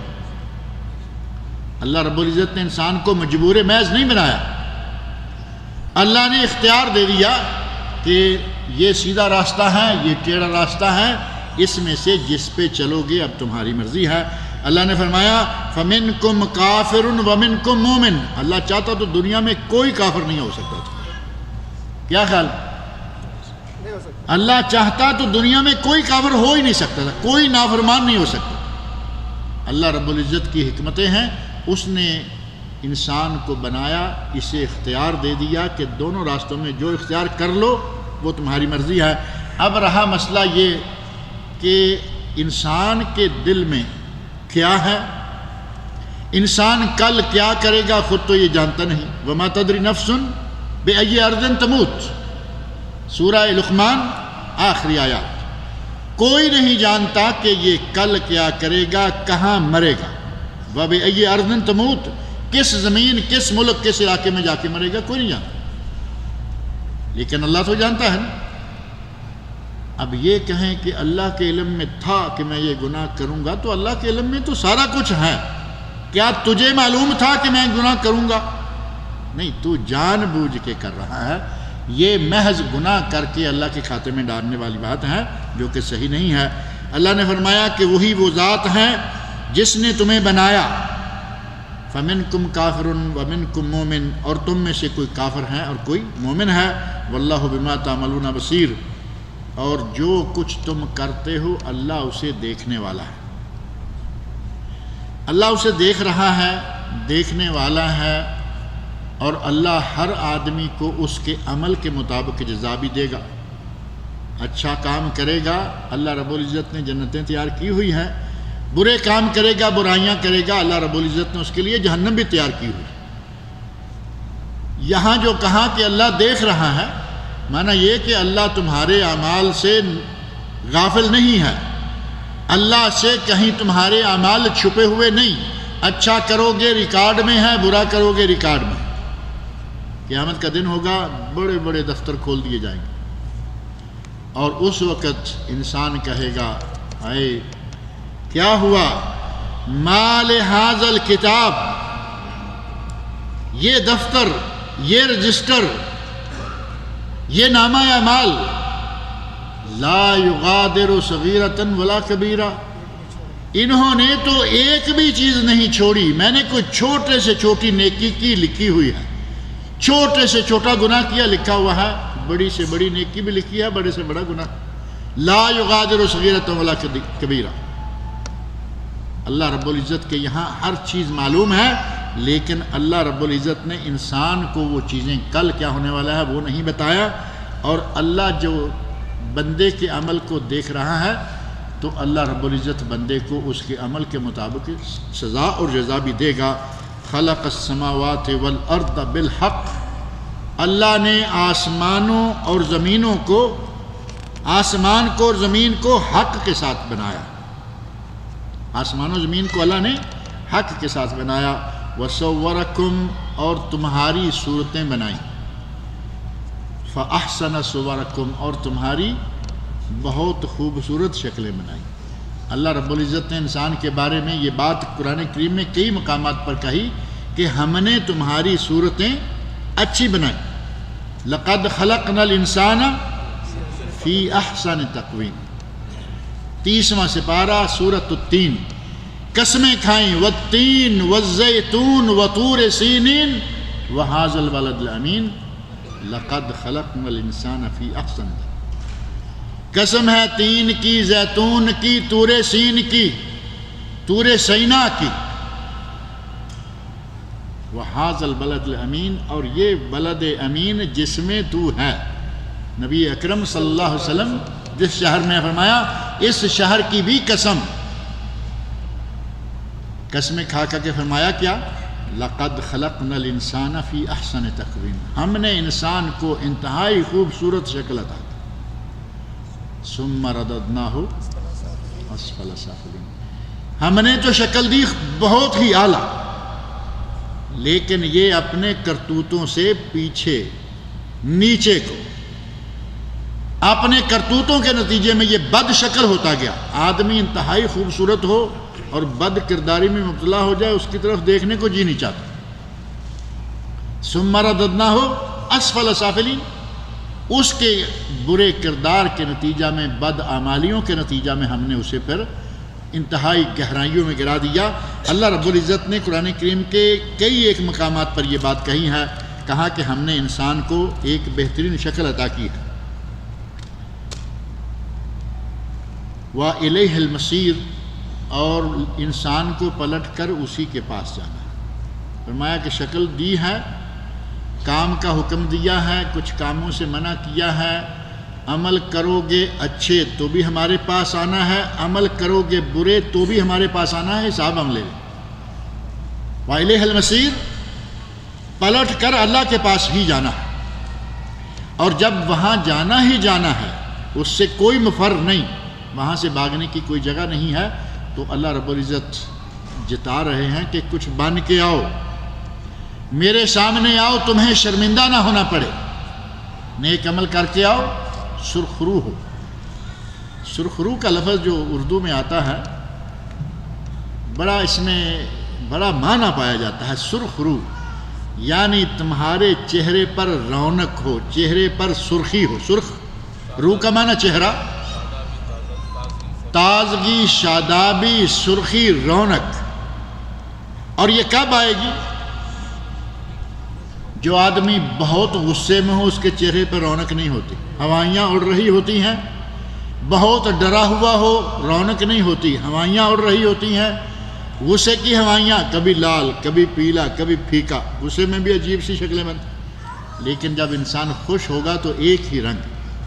اللہ رب العزت نے انسان کو مجبور محض نہیں بنایا، اللہ نے اختیار دے دیا کہ یہ سیدھا راستہ ہے، یہ ٹیڑھا راستہ ہے، اس میں سے جس پہ چلو گے اب تمہاری مرضی ہے۔ اللہ نے فرمایا فَمِنْكُمْ كَافِرٌ وَمِنْكُمْ مُؤْمِنٌ، اللہ چاہتا تو دنیا میں کوئی کافر نہیں ہو سکتا تھا۔ کیا خیال؟ نہیں ہو سکتا۔ اللہ چاہتا تو دنیا میں کوئی کافر ہو ہی نہیں سکتا تھا، کوئی نافرمان نہیں ہو سکتا۔ اللہ رب العزت کی حکمتیں ہیں، اس نے انسان کو بنایا، اسے اختیار دے دیا کہ دونوں راستوں میں جو اختیار کر لو وہ تمہاری مرضی ہے۔ اب رہا مسئلہ یہ کہ انسان کے دل میں کیا ہے، انسان کل کیا کرے گا خود تو یہ جانتا نہیں۔ وَمَا تَدْرِ نَفْسٌ بِأَيِّ أَرْضٍ تَمُوتُ، سورہ لقمان آخری آیات۔ کوئی نہیں جانتا کہ یہ کل کیا کرے گا، کہاں مرے گا۔ وَبِأَيِّ أَرْضٍ تَمُوتُ، کس زمین، کس ملک، کس علاقے میں جا کے مرے گا، کوئی نہیں جانتا، لیکن اللہ تو جانتا ہے نا۔ اب یہ کہیں کہ اللہ کے علم میں تھا کہ میں یہ گناہ کروں گا، تو اللہ کے علم میں تو سارا کچھ ہے، کیا تجھے معلوم تھا کہ میں گناہ کروں گا؟ نہیں، تو جان بوجھ کے کر رہا ہے۔ یہ محض گناہ کر کے اللہ کے کھاتے میں ڈالنے والی بات ہے جو کہ صحیح نہیں ہے۔ اللہ نے فرمایا کہ وہی وہ ذات ہے جس نے تمہیں بنایا، فَمِنْكُمْ كَافِرٌ وَمِنْكُمْ مُؤْمِنٌ، اور تم میں سے کوئی کافر ہے اور کوئی مومن ہے۔ وَاللَّهُ بِمَا تَعْمَلُونَ بَصِيرٌ، اور جو کچھ تم کرتے ہو اللہ اسے دیکھنے والا ہے۔ اللہ اسے دیکھ رہا ہے، دیکھنے والا ہے، اور اللہ ہر آدمی کو اس کے عمل کے مطابق جزا بھی دے گا۔ اچھا کام کرے گا، اللہ رب العزت نے جنتیں تیار کی ہوئی ہیں، برے کام کرے گا، برائیاں کرے گا، اللہ رب العزت نے اس کے لیے جہنم بھی تیار کی ہوئی۔ یہاں جو کہا کہ اللہ دیکھ رہا ہے، معنی یہ کہ اللہ تمہارے اعمال سے غافل نہیں ہے، اللہ سے کہیں تمہارے اعمال چھپے ہوئے نہیں، اچھا کرو گے ریکارڈ میں ہے، برا کرو گے ریکارڈ میں۔ قیامت کا دن ہوگا، بڑے بڑے دفتر کھول دیے جائیں گے، اور اس وقت انسان کہے گا اے کیا ہوا، ما لہذا الکتاب، یہ دفتر، یہ رجسٹر، یہ نامہ اعمال، لا یغادر صغیرۃ ولا کبیرہ، انہوں نے تو ایک بھی چیز نہیں چھوڑی، میں نے کوئی چھوٹے سے چھوٹی نیکی کی لکھی ہوئی ہے، چھوٹے سے چھوٹا گناہ کیا لکھا ہوا ہے، بڑی سے بڑی نیکی بھی لکھی ہے، بڑے سے بڑا گناہ، لا یغادر صغیرۃ ولا کبیرہ۔ اللہ رب العزت کے یہاں ہر چیز معلوم ہے، لیکن اللہ رب العزت نے انسان کو وہ چیزیں کل کیا ہونے والا ہے وہ نہیں بتایا، اور اللہ جو بندے کے عمل کو دیکھ رہا ہے تو اللہ رب العزت بندے کو اس کے عمل کے مطابق سزا اور جزا بھی دے گا۔ خلق السماوات والارض بالحق، اللہ نے آسمانوں اور زمینوں کو، آسمان کو اور زمین کو حق کے ساتھ بنایا، آسمان و زمین کو اللہ نے حق کے ساتھ بنایا۔ وصورکم، اور تمہاری صورتیں بنائیں، فاحسن صورکم، اور تمہاری بہت خوبصورت شکلیں بنائیں۔ اللہ رب العزت نے انسان کے بارے میں یہ بات قرآن کریم میں کئی مقامات پر کہی کہ ہم نے تمہاری صورتیں اچھی بنائی۔ لقد خلقنا الانسان فی احسن تقویم، 30واں سپارہ سورۃ التین۔ قسمیں کھائیں، والتین والزیتون وطور سینین وہذا البلد الامین لقد خلقنا الانسان فی احسن تقویم۔ قسم ہے تین کی، زیتون کی، طور سین کی، طور سینا کی، وہذا البلد الامین، اور یہ بلد امین جس میں تو ہے۔ نبی اکرم صلی اللہ علیہ وسلم جس شہر میں فرمایا اس شہر کی بھی قسم، قسمیں کھا کر کے فرمایا کیا، لقد خلقنا الانسان فی احسن تقویم، ہم نے انسان کو انتہائی خوبصورت شکل عطا کی، ثم رددناہ اسفل سافلین، ہم نے تو شکل دی بہت ہی اعلیٰ، لیکن یہ اپنے کرتوتوں سے پیچھے نیچے کو، اپنے کرتوتوں کے نتیجے میں یہ بد شکل ہوتا گیا۔ آدمی انتہائی خوبصورت ہو اور بد کرداری میں مبتلا ہو جائے، اس کی طرف دیکھنے کو جی نہیں چاہتا۔ ثم رددناہ اسفل سافلین، اس کے برے کردار کے نتیجہ میں، بد اعمالیوں کے نتیجہ میں ہم نے اسے پھر انتہائی گہرائیوں میں گرا دیا۔ اللہ رب العزت نے قرآن کریم کے کئی ایک مقامات پر یہ بات کہی ہے، کہا کہ ہم نے انسان کو ایک بہترین شکل عطا کی ہے۔ وَإِلَيْهِ الْمَصِيرُ، اور انسان کو پلٹ کر اسی کے پاس جانا ہے۔ فرمایا کہ شکل دی ہے، کام کا حکم دیا ہے، کچھ کاموں سے منع کیا ہے، عمل کرو گے اچھے تو بھی ہمارے پاس آنا ہے، عمل کرو گے برے تو بھی ہمارے پاس آنا ہے، حساب ہم لے لیں۔ وَإِلَيْهِ الْمَصِيرُ، پلٹ کر اللہ کے پاس ہی جانا ہے، اور جب وہاں جانا ہی جانا ہے، اس سے کوئی مفر نہیں، وہاں سے بھاگنے کی کوئی جگہ نہیں ہے، تو اللہ رب العزت جتا رہے ہیں کہ کچھ بن کے آؤ، میرے سامنے آؤ، تمہیں شرمندہ نہ ہونا پڑے، نیک عمل کر کے آؤ، سرخرو ہو۔ سرخرو کا لفظ جو اردو میں آتا ہے، بڑا اس میں بڑا معنی پایا جاتا ہے۔ سرخرو یعنی تمہارے چہرے پر رونق ہو، چہرے پر سرخی ہو۔ سرخ روح کا معنی چہرہ، تازگی، شادابی، سرخی، رونق۔ اور یہ کب آئے گی؟ جو آدمی بہت غصے میں ہو، اس کے چہرے پر رونق نہیں ہوتی، ہوائیاں اڑ رہی ہوتی ہیں۔ بہت ڈرا ہوا ہو، رونق نہیں ہوتی، ہوائیاں اڑ رہی ہوتی ہیں۔ غصے کی ہوائیاں کبھی لال کبھی پیلا کبھی پھیکا، غصے میں بھی عجیب سی شکلیں بنتی، لیکن جب انسان خوش ہوگا تو ایک ہی رنگ،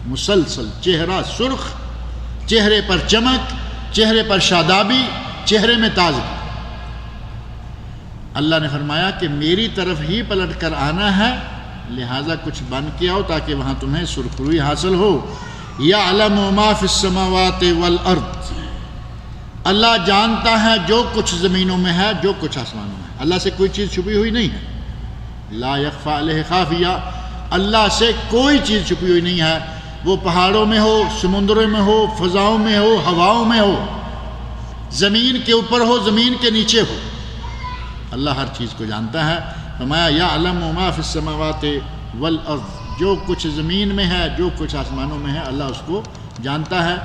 مسلسل چہرہ سرخ، چہرے پر چمک، چہرے پر شادابی، چہرے میں تازگی۔ اللہ نے فرمایا کہ میری طرف ہی پلٹ کر آنا ہے، لہٰذا کچھ بن کے آؤ تاکہ وہاں تمہیں سرخروئی حاصل ہو۔ یعلم ما فی السماوات والارض، اللہ جانتا ہے جو کچھ زمینوں میں ہے، جو کچھ آسمانوں میں ہے، اللہ سے کوئی چیز چھپی ہوئی نہیں ہے۔ لا یخفی علیہ خافیہ، اللہ سے کوئی چیز چھپی ہوئی نہیں ہے، وہ پہاڑوں میں ہو، سمندروں میں ہو، فضاؤں میں ہو، ہواؤں میں ہو، زمین کے اوپر ہو، زمین کے نیچے ہو، اللہ ہر چیز کو جانتا ہے۔ فرمایا یعلم ما فی السماوات والارض، جو کچھ زمین میں ہے، جو کچھ آسمانوں میں ہے، اللہ اس کو جانتا ہے۔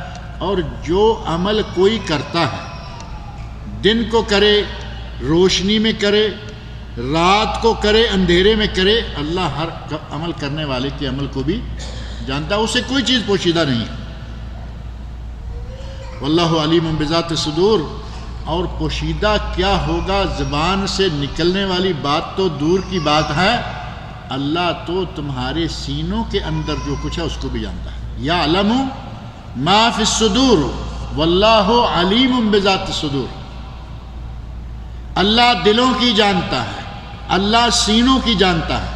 اور جو عمل کوئی کرتا ہے، دن کو کرے، روشنی میں کرے، رات کو کرے، اندھیرے میں کرے، اللہ ہر عمل کرنے والے کے عمل کو بھی جانتا ہے، اسے کوئی چیز پوشیدہ نہیں ہے۔ واللہ علیم بذات الصدور، اور پوشیدہ کیا ہوگا زبان سے نکلنے والی بات تو دور کی بات ہے، اللہ تو تمہارے سینوں کے اندر جو کچھ ہے اس کو بھی جانتا ہے۔ یعلم ما فی الصدور واللہ علیم بذات الصدور، اللہ دلوں کی جانتا ہے، اللہ سینوں کی جانتا ہے،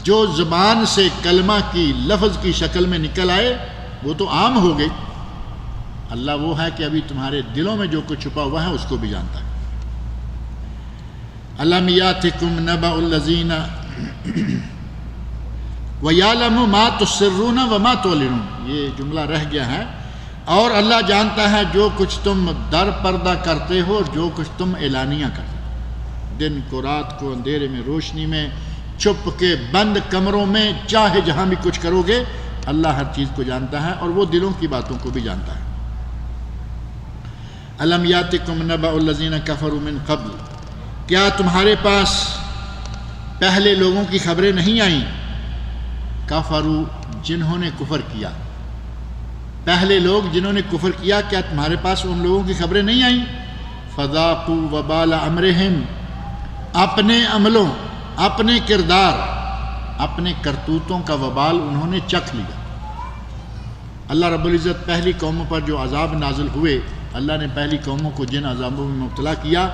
جو زبان سے کلمہ کی لفظ کی شکل میں نکل آئے وہ تو عام ہو گئی، اللہ وہ ہے کہ ابھی تمہارے دلوں میں جو کچھ چھپا ہوا ہے اس کو بھی جانتا ہے۔ الم یاتکم نبأ الذین وَيَعْلَمُ مَا تُسِرُّونَ وَمَا تُعْلِنُونَ، یہ جملہ رہ گیا ہے۔ اور اللہ جانتا ہے جو کچھ تم در پردہ کرتے ہو، جو کچھ تم اعلانیہ کرتے ہو، دن کو رات کو، اندھیرے میں روشنی میں، چھپ کے بند کمروں میں، چاہے جہاں بھی کچھ کرو گے، اللہ ہر چیز کو جانتا ہے اور وہ دلوں کی باتوں کو بھی جانتا ہے۔ الم یاتکم نبأ الذین کفروا من قبل، کیا تمہارے پاس پہلے لوگوں کی خبریں نہیں آئیں؟ کفروا، جنہوں نے کفر کیا، پہلے لوگ جنہوں نے کفر کیا، کیا تمہارے پاس ان لوگوں کی خبریں نہیں آئیں؟ فذاقوا وبال امرہم، اپنے عملوں، اپنے کردار، اپنے کرتوتوں کا وبال انہوں نے چکھ لیا۔ اللہ رب العزت پہلی قوموں پر جو عذاب نازل ہوئے، اللہ نے پہلی قوموں کو جن عذابوں میں مبتلا کیا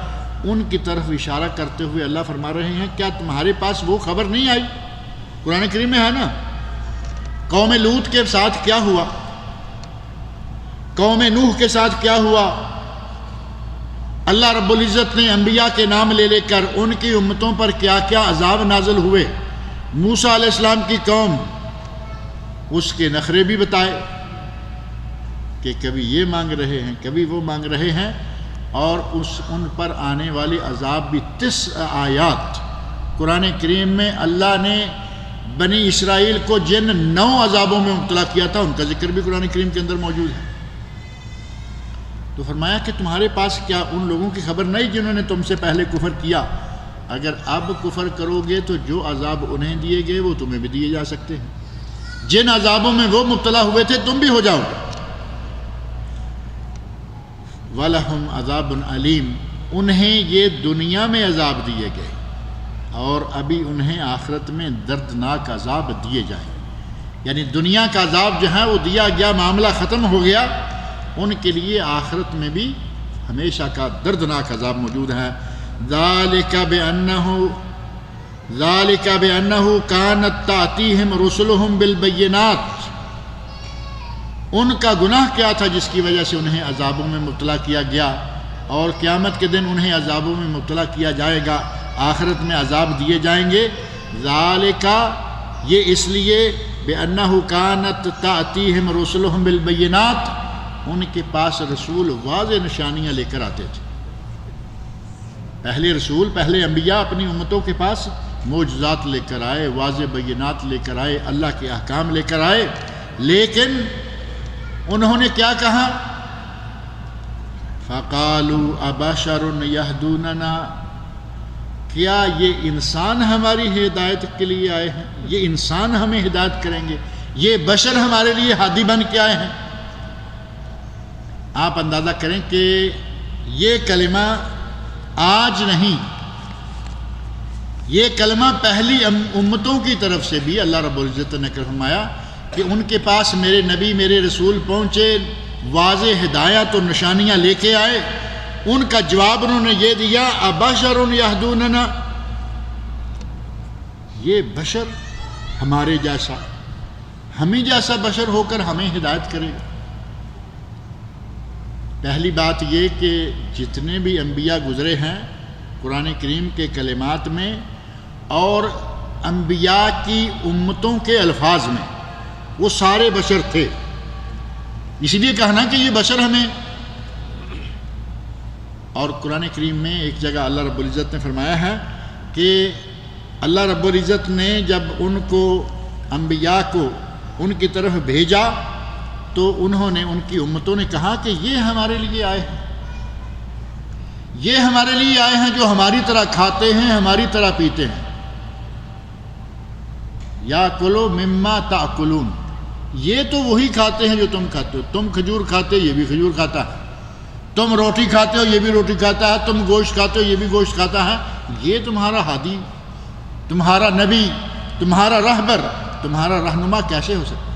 ان کی طرف اشارہ کرتے ہوئے اللہ فرما رہے ہیں کیا تمہارے پاس وہ خبر نہیں آئی؟ قرآن کریم میں ہے نا، قوم لوط کے ساتھ کیا ہوا، قوم نوح کے ساتھ کیا ہوا، اللہ رب العزت نے انبیاء کے نام لے لے کر ان کی امتوں پر کیا کیا عذاب نازل ہوئے، موسیٰ علیہ السلام کی قوم، اس کے نخرے بھی بتائے کہ کبھی یہ مانگ رہے ہیں، کبھی وہ مانگ رہے ہیں، اور ان پر آنے والے عذاب بھی 9 آیات قرآن کریم میں اللہ نے بنی اسرائیل کو جن 9 عذابوں میں مبتلا کیا تھا ان کا ذکر بھی قرآن کریم کے اندر موجود ہے۔ تو فرمایا کہ تمہارے پاس کیا ان لوگوں کی خبر نہیں جنہوں نے تم سے پہلے کفر کیا؟ اگر اب کفر کرو گے تو جو عذاب انہیں دیے گئے وہ تمہیں بھی دیے جا سکتے ہیں، جن عذابوں میں وہ مبتلا ہوئے تھے تم بھی ہو جاؤ گے۔ وَلَهُمْ عَذَابٌ عَلِيمٌ، انہیں یہ دنیا میں عذاب دیے گئے اور ابھی انہیں آخرت میں دردناک عذاب دیے جائیں، یعنی دنیا کا عذاب جو ہے وہ دیا گیا، معاملہ ختم ہو گیا، ان کے لیے آخرت میں بھی ہمیشہ کا دردناک عذاب موجود ہے۔ ذَلِكَ بِأَنَّهُ كَانَتْ تَأْتِيهِمْ رُسُلُهُمْ بِالْبَيِّنَاتِ، ان کا گناہ کیا تھا جس کی وجہ سے انہیں عذابوں میں مبتلا کیا گیا، اور قیامت کے دن انہیں عذابوں میں مبتلا کیا جائے گا، آخرت میں عذاب دیے جائیں گے۔ ذالک، یہ اس لیے بِأَنَّهُ كَانَتْ تَأْتِيهِمْ رُسُلُهُمْ بِالْبَيِّنَاتِ، ان کے پاس رسول واضح نشانیاں لے کر آتے تھے۔ پہلے رسول، پہلے انبیاء اپنی امتوں کے پاس معجزات لے کر آئے، واضح بینات لے کر آئے، اللہ کے احکام لے کر آئے، لیکن انہوں نے کیا کہا؟ فَقَالُوا أَبَشَرٌ يَهْدُونَنَا، کیا یہ انسان ہماری ہدایت کے لیے آئے ہیں؟ یہ انسان ہمیں ہدایت کریں گے؟ یہ بشر ہمارے لیے ہادی بن کے آئے ہیں؟ آپ اندازہ کریں کہ یہ کلمہ آج نہیں. یہ کلمہ پہلی امتوں کی طرف سے بھی اللہ رب العزت نے فرمایا کہ ان کے پاس میرے نبی میرے رسول پہنچے، واضح ہدایت اور نشانیاں لے کے آئے. ان کا جواب انہوں نے یہ دیا ابشر یہدوننا، یہ بشر ہمارے جیسا، ہمیں جیسا بشر ہو کر ہمیں ہدایت کرے گا. پہلی بات یہ کہ جتنے بھی انبیاء گزرے ہیں قرآن کریم کے کلمات میں اور انبیاء کی امتوں کے الفاظ میں، وہ سارے بشر تھے. اسی لیے کہنا کہ یہ بشر ہمیں. اور قرآن کریم میں ایک جگہ اللہ رب العزت نے فرمایا ہے کہ اللہ رب العزت نے جب ان کو انبیاء کو ان کی طرف بھیجا تو انہوں نے، ان کی امتوں نے کہا کہ یہ ہمارے لیے آئے ہیں، یہ ہمارے لیے آئے ہیں جو ہماری طرح کھاتے ہیں، ہماری طرح پیتے ہیں. یا کلو مما تاکلون، یہ تو وہی کھاتے ہیں جو تم کھاتے ہو. تم کھجور کھاتے ہو، یہ بھی کھجور کھاتا ہے. تم روٹی کھاتے ہو، یہ بھی روٹی کھاتا ہے. تم گوشت کھاتے ہو، یہ بھی گوشت کھاتا ہے. یہ تمہارا ہادی، تمہارا نبی، تمہارا رہبر، تمہارا رہنما کیسے ہو سکتا؟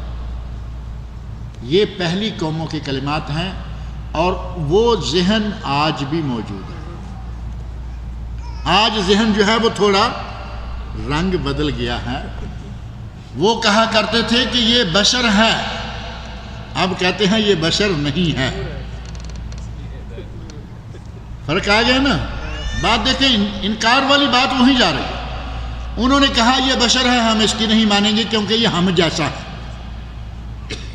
یہ پہلی قوموں کے کلمات ہیں اور وہ ذہن آج بھی موجود ہے. آج ذہن جو ہے وہ تھوڑا رنگ بدل گیا ہے. وہ کہا کرتے تھے کہ یہ بشر ہے، اب کہتے ہیں یہ بشر نہیں ہے. فرق آ گیا نا. بات دیکھیں، انکار والی بات وہیں جا رہی ہے. انہوں نے کہا یہ بشر ہے، ہم اس کی نہیں مانیں گے کیونکہ یہ ہم جیسا ہے،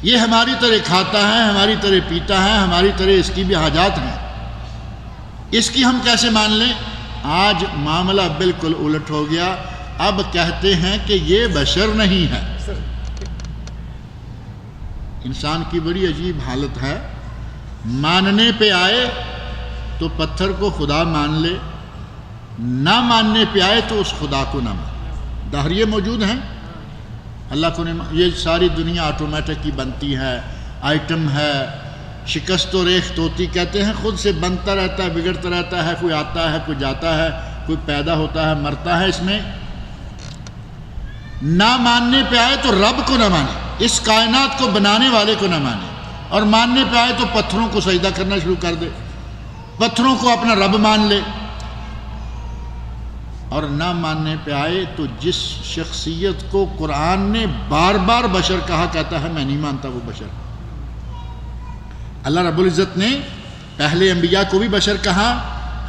یہ ہماری طرح کھاتا ہے، ہماری طرح پیتا ہے، ہماری طرح اس کی بھی حاجات ہیں، اس کی ہم کیسے مان لیں؟ آج معاملہ بالکل الٹ ہو گیا. اب کہتے ہیں کہ یہ بشر نہیں ہے. انسان کی بڑی عجیب حالت ہے، ماننے پہ آئے تو پتھر کو خدا مان لے، نہ ماننے پہ آئے تو اس خدا کو نہ مان. دہریے موجود ہیں. اللہ کو یہ ساری دنیا آٹومیٹک کی بنتی ہے، آئٹم ہے، شکست و ریخت ہوتی، کہتے ہیں خود سے بنتا رہتا ہے، بگڑتا رہتا ہے. کوئی آتا ہے، کوئی جاتا ہے، کوئی پیدا ہوتا ہے، مرتا ہے. اس میں نہ ماننے پہ آئے تو رب کو نہ مانے، اس کائنات کو بنانے والے کو نہ مانے، اور ماننے پہ آئے تو پتھروں کو سجدہ کرنا شروع کر دے، پتھروں کو اپنا رب مان لے. اور نہ ماننے پہ آئے تو جس شخصیت کو قرآن نے بار بار بشر کہا، کہتا ہے میں نہیں مانتا وہ بشر. اللہ رب العزت نے پہلے انبیاء کو بھی بشر کہا،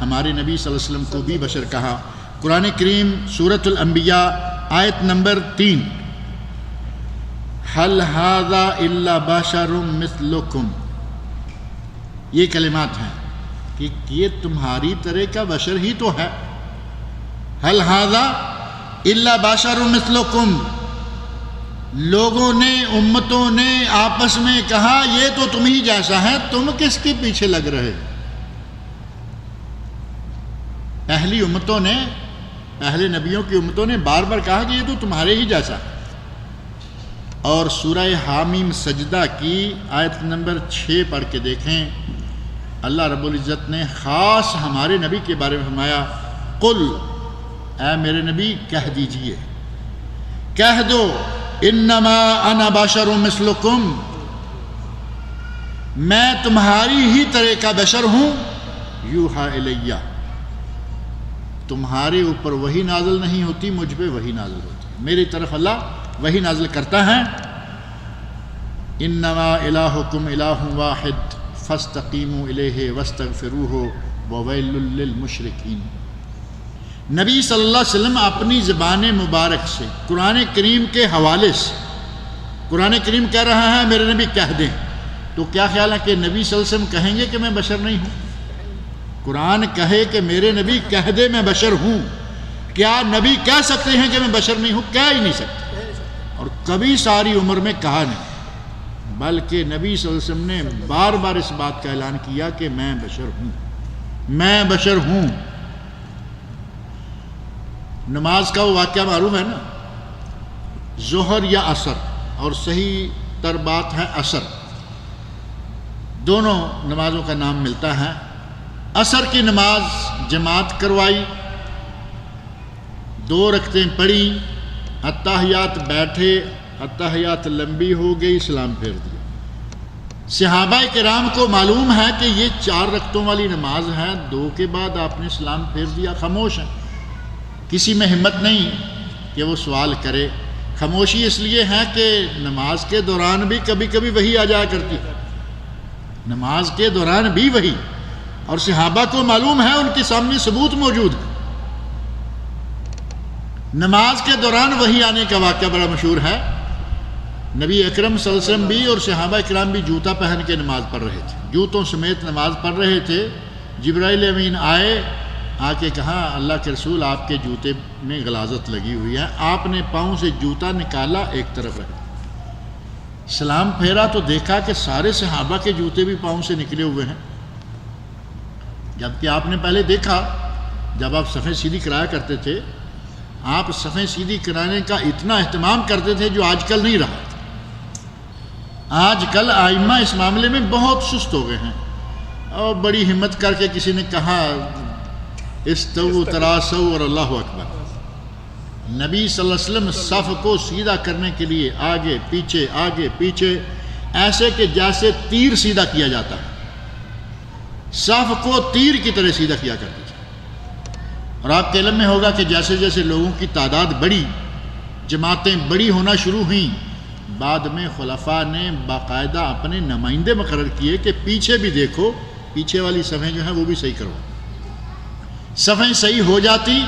ہمارے نبی صلی اللہ علیہ وسلم کو بھی بشر کہا. قرآن کریم سورۃ الانبیاء آیت نمبر 3، هل هذا الا بشر مثلکم، یہ کلمات ہیں کہ یہ تمہاری طرح کا بشر ہی تو ہے. هل هذا الا بشر مثلکم، لوگوں نے، امتوں نے آپس میں کہا یہ تو تم ہی جیسا ہے، تم کس کے پیچھے لگ رہے؟ پہلی امتوں نے، پہلے نبیوں کی امتوں نے بار بار کہا کہ یہ تو تمہارے ہی جیسا ہے. اور سورہ حامیم سجدہ کی آیت نمبر 6 پڑھ کے دیکھیں، اللہ رب العزت نے خاص ہمارے نبی کے بارے میں فرمایا قل، اے میرے نبی کہہ دیجئے، کہہ دو انما انا بشر مثلکم، میں تمہاری ہی طرح کا بشر ہوں. یوحا الیہ، تمہارے اوپر وحی نازل نہیں ہوتی، مجھ پہ وحی نازل ہوتی ہے، میری طرف اللہ وحی نازل کرتا ہے. انما الہکم الہ واحد فاستقیموا الیہ واستغفروہ وویل للمشرکین. نبی صلی اللہ علیہ وسلم اپنی زبان مبارک سے قرآن کریم کے حوالے سے، قرآن کریم کہہ رہا ہے میرے نبی کہہ دیں، تو کیا خیال ہے کہ نبی صلی اللہ علیہ وسلم کہیں گے کہ میں بشر نہیں ہوں؟ قرآن کہے کہ میرے نبی کہہ دے میں بشر ہوں، کیا نبی کہہ سکتے ہیں کہ میں بشر نہیں ہوں؟ کہہ ہی نہیں سکتے، اور کبھی ساری عمر میں کہا نہیں، بلکہ نبی صلی اللہ علیہ وسلم نے بار بار اس بات کا اعلان کیا کہ میں بشر ہوں، میں بشر ہوں. نماز کا وہ واقعہ معروف ہے نا، ظہر یا عصر، اور صحیح تر بات ہے عصر، دونوں نمازوں کا نام ملتا ہے. عصر کی نماز جماعت کروائی، 2 رکعتیں پڑھی، اتحیات بیٹھے، اتحیات لمبی ہو گئی، سلام پھیر دیا۔ صحابہ کرام کو معلوم ہے کہ یہ 4 رکعتوں والی نماز ہے، 2 کے بعد آپ نے سلام پھیر دیا، خاموش ہیں، کسی میں ہمت نہیں کہ وہ سوال کرے۔ خاموشی اس لیے ہے کہ نماز کے دوران بھی کبھی کبھی وحی آ جایا کرتی ہے، نماز کے دوران بھی وحی، اور صحابہ کو معلوم ہے، ان کے سامنے ثبوت موجود ہے۔ نماز کے دوران وحی آنے کا واقعہ بڑا مشہور ہے۔ نبی اکرم صلی اللہ علیہ وسلم بھی اور صحابہ کرام بھی جوتا پہن کے نماز پڑھ رہے تھے، جوتوں سمیت نماز پڑھ رہے تھے۔ جبرائیل امین آئے، آ کے کہا اللہ کے رسول آپ کے جوتے میں غلاظت لگی ہوئی ہے۔ آپ نے پاؤں سے جوتا نکالا، ایک طرف رکھا، سلام پھیرا تو دیکھا کہ سارے صحابہ کے جوتے بھی پاؤں سے نکلے ہوئے ہیں، جبکہ آپ نے پہلے دیکھا جب آپ صفیں سیدھی کرایا کرتے تھے، آپ صفیں سیدھی کرانے کا اتنا اہتمام کرتے تھے جو آج کل نہیں رہا۔ آج کل آئمہ اس معاملے میں بہت سست ہو گئے ہیں، اور بڑی ہمت کر کے کسی نے کہا استو تراسو اور اللہ اکبر۔ نبی صلی اللہ علیہ وسلم صف کو سیدھا کرنے کے لیے آگے پیچھے ایسے کہ جیسے تیر سیدھا کیا جاتا ہے، صف کو تیر کی طرح سیدھا کیا کرتے تھے۔ اور آپ کے علم میں ہوگا کہ جیسے جیسے لوگوں کی تعداد بڑھی، جماعتیں بڑی ہونا شروع ہوئیں، بعد میں خلفاء نے باقاعدہ اپنے نمائندے مقرر کیے کہ پیچھے بھی دیکھو، پیچھے والی صفیں جو ہیں وہ بھی صحیح کرو۔ صفیں صحیح ہو جاتی،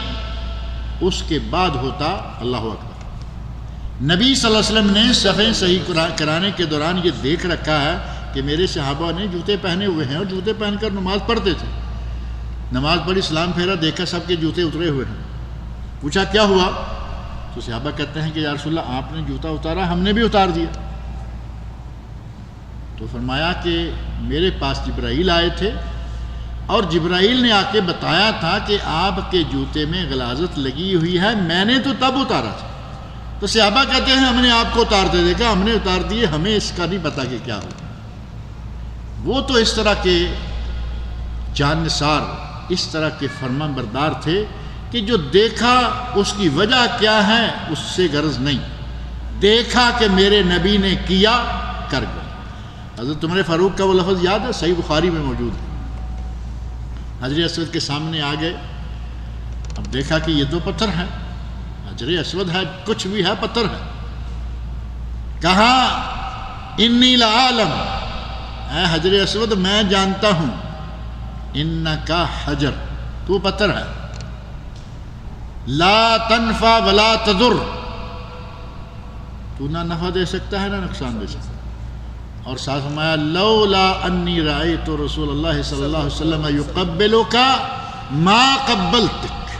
اس کے بعد ہوتا اللہ اکبر۔ نبی صلی اللہ علیہ وسلم نے صفیں صحیح کرانے کے دوران یہ دیکھ رکھا ہے کہ میرے صحابہ نے جوتے پہنے ہوئے ہیں اور جوتے پہن کر نماز پڑھتے تھے۔ نماز پڑھی، سلام پھیرا، دیکھا سب کے جوتے اترے ہوئے ہیں، پوچھا کیا ہوا؟ تو صحابہ کہتے ہیں کہ یا رسول اللہ آپ نے جوتا اتارا، ہم نے بھی اتار دیا۔ تو فرمایا کہ میرے پاس جبرائیل آئے تھے اور جبرائیل نے آ کے بتایا تھا کہ آپ کے جوتے میں غلاظت لگی ہوئی ہے، میں نے تو تب اتارا تھا۔ تو صحابہ کہتے ہیں ہم نے آپ کو اتارتے دیکھا، ہم نے اتار دیے، ہمیں اس کا نہیں پتا کہ کیا ہو۔ وہ تو اس طرح کے جاننثار، اس طرح کے فرمان بردار تھے کہ جو دیکھا اس کی وجہ کیا ہے اس سے غرض نہیں، دیکھا کہ میرے نبی نے کیا، کر گیا۔ حضرت عمر فاروق کا وہ لفظ یاد ہے، صحیح بخاری میں موجود ہے۔ حجر اسود کے سامنے آ گئے، اب دیکھا کہ یہ 2 پتھر ہیں، حجر اسود ہے، کچھ بھی ہے، پتھر ہے۔ کہا انی لعالم، اے حجر اسود میں جانتا ہوں، انکا حجر، تو پتھر ہے، لا تنفع ولا تضر، تو نہ نفع دے سکتا ہے نہ نقصان دے سکتا ہے۔ اور ساتھ فرمایا لولا انی رأیت رسول اللہ صلی اللہ علیہ وسلم یقبلک ما قبلتک،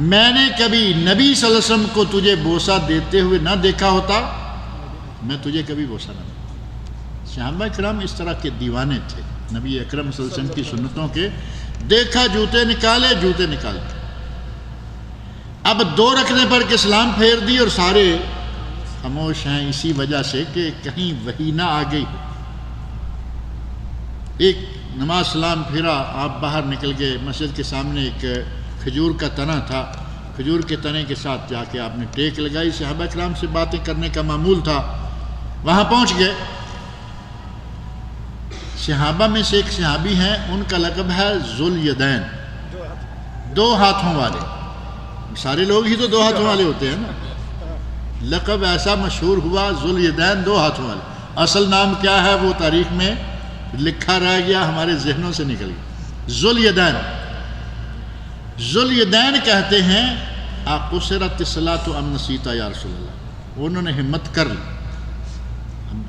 میں نے کبھی نبی صلی اللہ علیہ وسلم کو تجھے بوسہ دیتے ہوئے نہ دیکھا ہوتا، میں تجھے کبھی بوسہ نہ دیتا۔ صحابہ کرام اس طرح کے دیوانے تھے نبی اکرم صلی اللہ علیہ وسلم کی سنتوں کے، دیکھا جوتے نکالے، جوتے نکالے۔ اب 2 رکعتیں پڑھ کے سلام پھیر دی اور سارے خاموش ہیں، اسی وجہ سے کہ کہیں وحی نہ آ گئی۔ ایک نماز سلام پھیرا، آپ باہر نکل گئے، مسجد کے سامنے ایک کھجور کا تنا تھا، کھجور کے تنے کے ساتھ جا کے آپ نے ٹیک لگائی، صحابہ کرام سے باتیں کرنے کا معمول تھا، وہاں پہنچ گئے۔ صحابہ میں سے ایک صحابی ہیں، ان کا لقب ہے ذوالیدین، 2 ہاتھوں والے۔ سارے لوگ ہی تو 2 ہاتھوں والے ہوتے ہیں نا، لقب ایسا مشہور ہوا ذوالیدین، 2 ہاتھوں والے۔ اصل نام کیا ہے وہ تاریخ میں لکھا رہ گیا، ہمارے ذہنوں سے نکل گیا۔ ذوالیدین، ذوالیدین کہتے ہیں اقصرت الصلاۃ ام نسیت یا رسول اللہ، انہوں نے ہمت کر لی۔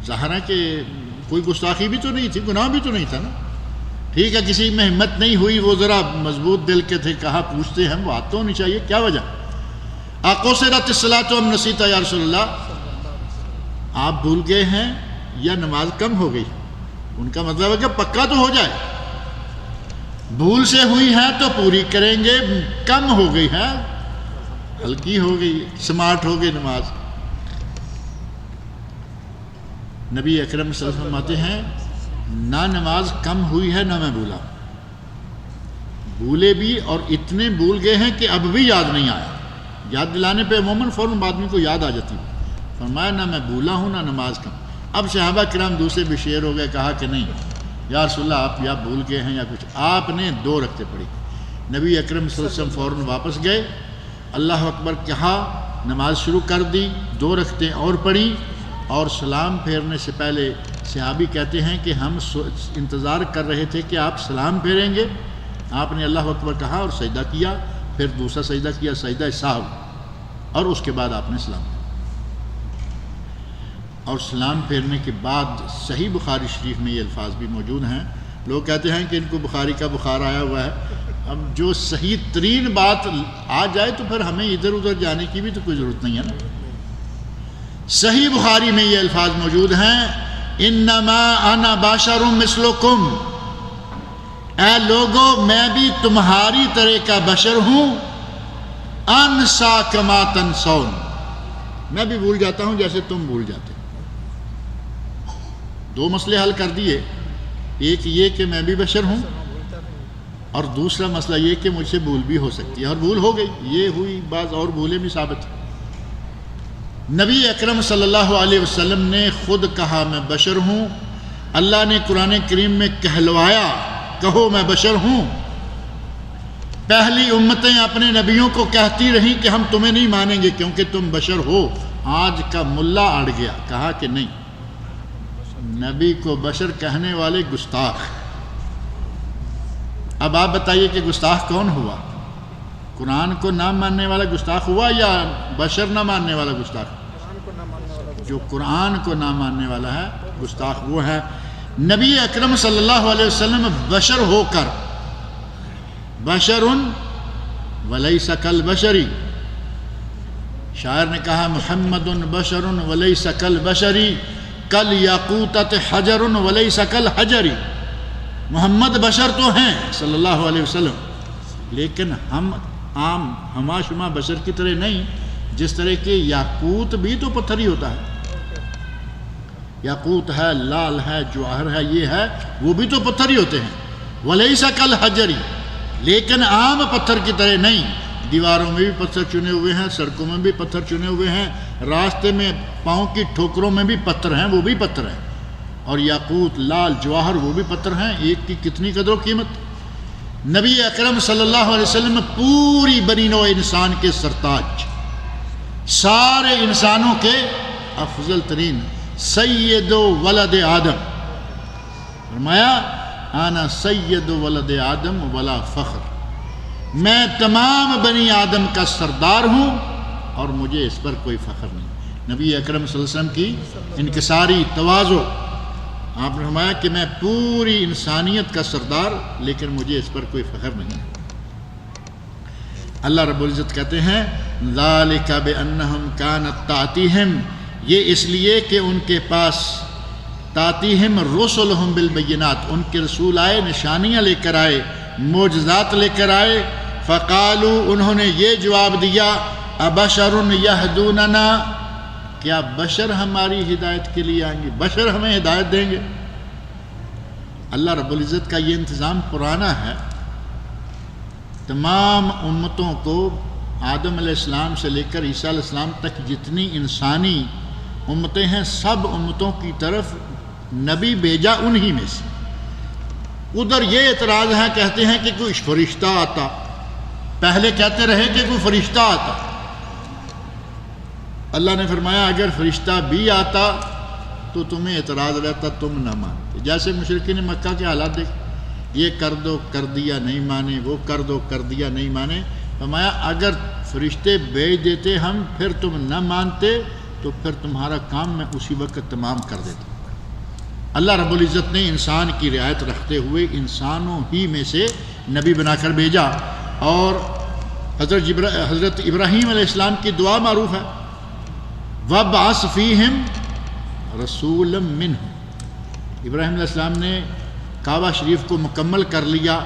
ظاہر ہے کہ کوئی گستاخی بھی تو نہیں تھی، گناہ بھی تو نہیں تھا نا، ٹھیک ہے، کسی میں ہمت نہیں ہوئی، وہ ذرا مضبوط دل کے تھے، کہا پوچھتے ہیں وہ آتا ہونی چاہیے، کیا وجہ؟ اقصرت الصلاۃ ام نسیت یا رسول اللہ، آپ بھول گئے ہیں یا نماز کم ہو گئی؟ ان کا مطلب ہے کہ پکا تو ہو جائے، بھول سے ہوئی ہے تو پوری کریں گے، کم ہو گئی ہے، ہلکی ہو گئی، سمارٹ ہو گئی نماز۔ نبی اکرم صلی اللہ علیہ وسلم فرماتے ہیں نہ نماز کم ہوئی ہے نہ میں بھولا، بھولے بھی اور اتنے بھول گئے ہیں کہ اب بھی یاد نہیں آیا. یاد دلانے پہ عموماً فوراً آدمی کو یاد آ جاتی ہے. فرمایا نہ میں بھولا ہوں نہ نماز کا. اب صحابہ کرام دوسرے بھی شعر ہو گئے. کہا کہ نہیں یا رسول اللہ آپ یا بھول گئے ہیں یا کچھ. آپ نے 2 رکعتیں پڑھی. نبی اکرم صلی اللہ علیہ وسلم فوراً واپس گئے, اللہ اکبر کہا, نماز شروع کر دی, 2 رکعتیں اور پڑھی, اور سلام پھیرنے سے پہلے صحابی کہتے ہیں کہ ہم انتظار کر رہے تھے کہ آپ سلام پھیریں گے. آپ نے اللہ اکبر کہا اور سجدہ کیا, پھر دوسرا سجدہ کیا, سجدہ سہو, اور اس کے بعد آپ نے سلام پھیرا. اور سلام پھیرنے کے بعد صحیح بخاری شریف میں یہ الفاظ بھی موجود ہیں. لوگ کہتے ہیں کہ ان کو بخاری کا بخار آیا ہوا ہے. اب جو صحیح ترین بات آ جائے تو پھر ہمیں ادھر ادھر جانے کی بھی تو کوئی ضرورت نہیں ہے نا. صحیح بخاری میں یہ الفاظ موجود ہیں, انما انا بشر مثلکم, اے لوگو میں بھی تمہاری طرح کا بشر ہوں, انسا کما تنسون, میں بھی بھول جاتا ہوں جیسے تم بھول جاتے. 2 مسئلے حل کر دیے. ایک یہ کہ میں بھی بشر ہوں, اور دوسرا مسئلہ یہ کہ مجھ سے بھول بھی ہو سکتی ہے, اور بھول ہو گئی, یہ ہوئی. بعض اور بھولیں بھی ثابت ہیں. نبی اکرم صلی اللہ علیہ وسلم نے خود کہا میں بشر ہوں. اللہ نے قرآن کریم میں کہلوایا, کہو میں بشر ہوں. پہلی امتیں اپنے نبیوں کو کہتی رہیں کہ ہم تمہیں نہیں مانیں گے کیونکہ تم بشر ہو. آج کا ملا اڑ گیا, کہا کہ نہیں, نبی کو بشر کہنے والے گستاخ. اب آپ بتائیے کہ گستاخ کون ہوا؟ قرآن کو نہ ماننے والا گستاخ ہوا یا بشر نہ ماننے والا گستاخ؟ جو قرآن کو نہ ماننے والا ہے گستاخ وہ ہے. نبی اکرم صلی اللہ علیہ وسلم بشر ہو کر, بشر ولیس کالبشری, شاعر نے کہا محمد بشر ولیس کالبشری, کل یاقوتۃ حجر ولیس کالحجری. محمد بشر تو ہیں صلی اللہ علیہ وسلم, لیکن ہم عام ہما شما بشر کی طرح نہیں. جس طرح کے یاقوت بھی تو پتھر ہی ہوتا ہے, یاقوت ہے, لال ہے, جواہر ہے, یہ ہے, وہ بھی تو پتھر ہی ہوتے ہیں. ولیس کالحجری, لیکن عام پتھر کی طرح نہیں. دیواروں میں بھی پتھر چنے ہوئے ہیں, سڑکوں میں بھی پتھر چنے ہوئے ہیں, راستے میں پاؤں کی ٹھوکروں میں بھی پتھر ہیں, وہ بھی پتھر ہیں. اور یاقوت, لال, جواہر وہ بھی پتھر ہیں. ایک کی کتنی قدر و قیمت. نبی اکرم صلی اللہ علیہ وسلم پوری بنی نوع انسان کے سرتاج, سارے انسانوں کے افضل ترین, سید ولد آدم. فرمایا انا سید ولد آدم ولا فخر, میں تمام بنی آدم کا سردار ہوں اور مجھے اس پر کوئی فخر نہیں. نبی اکرم صلی اللہ علیہ وسلم کی انکساری تواضع, آپ نے فرمایا کہ میں پوری انسانیت کا سردار, لیکن مجھے اس پر کوئی فخر نہیں. اللہ رب العزت کہتے ہیں ذالک بانہم کانت تاتیہم, یہ اس لیے کہ ان کے پاس تاتیہم رسلہم بالبینات, ان کے رسول آئے, نشانیاں لے کر آئے, معجزات لے کر آئے. فقالوا, انہوں نے یہ جواب دیا, ابشر یہدوننا, کیا بشر ہماری ہدایت کے لیے آئیں گے, بشر ہمیں ہدایت دیں گے؟ اللہ رب العزت کا یہ انتظام پرانا ہے. تمام امتوں کو آدم علیہ السلام سے لے کر عیسیٰ علیہ السلام تک جتنی انسانی امتیں ہیں, سب امتوں کی طرف نبی بھیجا انہی میں سے. ادھر یہ اعتراض ہے, کہتے ہیں کہ کوئی فرشتہ آتا, پہلے کہتے رہے کہ کوئی فرشتہ آتا. اللہ نے فرمایا اگر فرشتہ بھی آتا تو تمہیں اعتراض رہتا, تم نہ مانتے. جیسے مشرکین مکہ کے حالات دیکھ, یہ کر دو کر دیا نہیں مانے, وہ کر دو کر دیا نہیں مانے. فرمایا اگر فرشتے بھیج دیتے ہم, پھر تم نہ مانتے, تو پھر تمہارا کام میں اسی وقت تمام کر دیتا. اللہ رب العزت نے انسان کی رعایت رکھتے ہوئے انسانوں ہی میں سے نبی بنا کر بھیجا. اور حضرت ابراہیم علیہ السلام کی دعا معروف ہے, وَابْعَثْ فِيهِمْ رَسُولًا مِّنْهُمْ. ابراہیم علیہ السلام نے کعبہ شریف کو مکمل کر لیا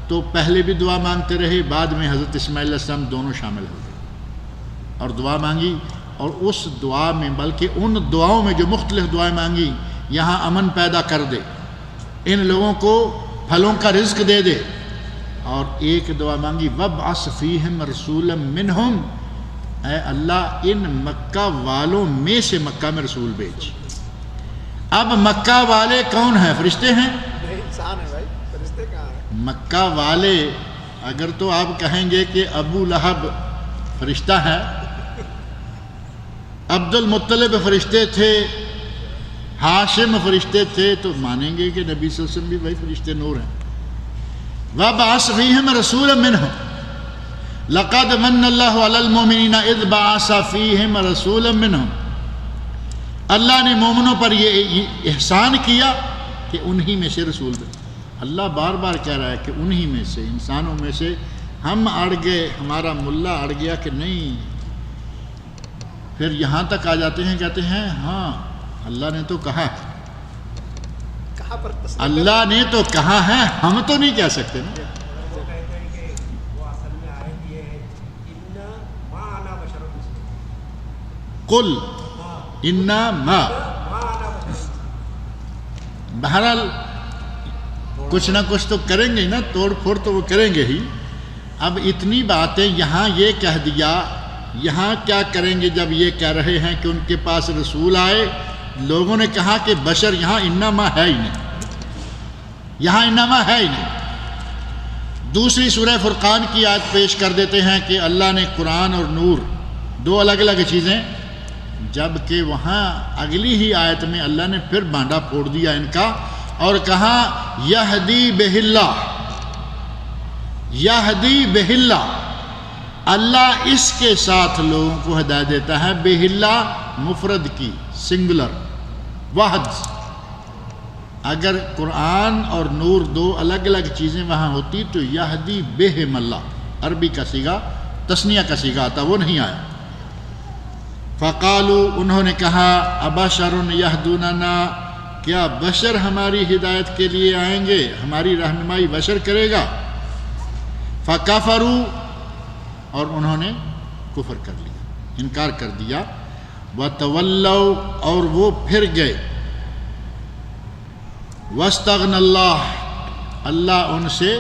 تو پہلے بھی دعا مانگتے رہے, بعد میں حضرت اسماعیل علیہ السلام دونوں شامل ہو گئے اور دعا مانگی. اور اس دعا میں, بلکہ ان دعاؤں میں جو مختلف دعائیں مانگی, یہاں امن پیدا کر دے, ان لوگوں کو پھلوں کا رزق دے دے, اور ایک دعا مانگی وَابْعَثْ فِيهِمْ رَسُولًا مِّنْهُمْ، اے اللہ ان مکہ والوں میں سے مکہ میں رسول بھیج۔ اب مکہ والے کون ہیں؟ فرشتے ہیں؟ نہیں، انسان ہے بھائی، فرشتے کہاں ہیں؟ مکہ والے اگر تو آپ کہیں گے کہ ابو لہب فرشتہ ہے، عبد المطلب فرشتے تھے، ہاشم فرشتے تھے، تو مانیں گے کہ نبی صلی اللہ علیہ وسلم بھی بھائی فرشتے نور ہیں۔ وَابْعَثْ فِيهِمْ رَسُولًا مِّنْهُمْ لَقَدْ مَنَّ اللَّهُ عَلَى الْمُؤْمِنِينَ إِذْ بَعَثَ فِيهِمْ رَسُولًا مِّنْهُمْ، اللہ نے مومنوں پر یہ احسان کیا کہ انہی میں سے رسول دے۔ اللہ بار بار کہہ رہا ہے کہ انہی میں سے، انسانوں میں سے ہم اڑ گئے، ہمارا ملا اڑ گیا کہ نہیں، پھر یہاں تک آ جاتے ہیں، کہتے ہیں ہاں اللہ نے تو کہا ہے، کہاں پر تسلیم اللہ نے تو کہا ہے، ہم تو نہیں کہہ سکتے نا۔ قل انما، بہرحال کچھ نہ کچھ تو کریں گے نا، توڑ پھوڑ تو وہ کریں گے ہی۔ اب اتنی باتیں یہاں یہ کہہ دیا، یہاں کیا کریں گے جب یہ کہہ رہے ہیں کہ ان کے پاس رسول آئے؟ لوگوں نے کہا کہ بشر یہاں انما ہے ہی نہیں، یہاں انما ہے ہی نہیں۔ دوسری سورہ فرقان کی آیت پیش کر دیتے ہیں کہ اللہ نے قرآن اور نور دو الگ الگ چیزیں، جبکہ وہاں اگلی ہی آیت میں اللہ نے پھر بانڈا پھوڑ دیا ان کا اور کہا یہدی بہ اللہ، یہدی بہ اللہ، اللہ اس کے ساتھ لوگوں کو ہدایت دیتا ہے۔ بہ اللہ مفرد کی، سنگولر، واحد۔ اگر قرآن اور نور دو الگ الگ چیزیں وہاں ہوتی تو یہدی بہم اللہ، عربی کا صیغہ تثنیہ کا صیغہ آتا، وہ نہیں آیا۔ فقالو، انہوں نے کہا ابشر یہدوننا، کیا بشر ہماری ہدایت کے لیے آئیں گے، ہماری رہنمائی بشر کرے گا؟ فکفروا، اور انہوں نے کفر کر لیا، انکار کر دیا۔ وتولوا، اور وہ پھر گئے۔ واستغنى اللہ، اللہ ان سے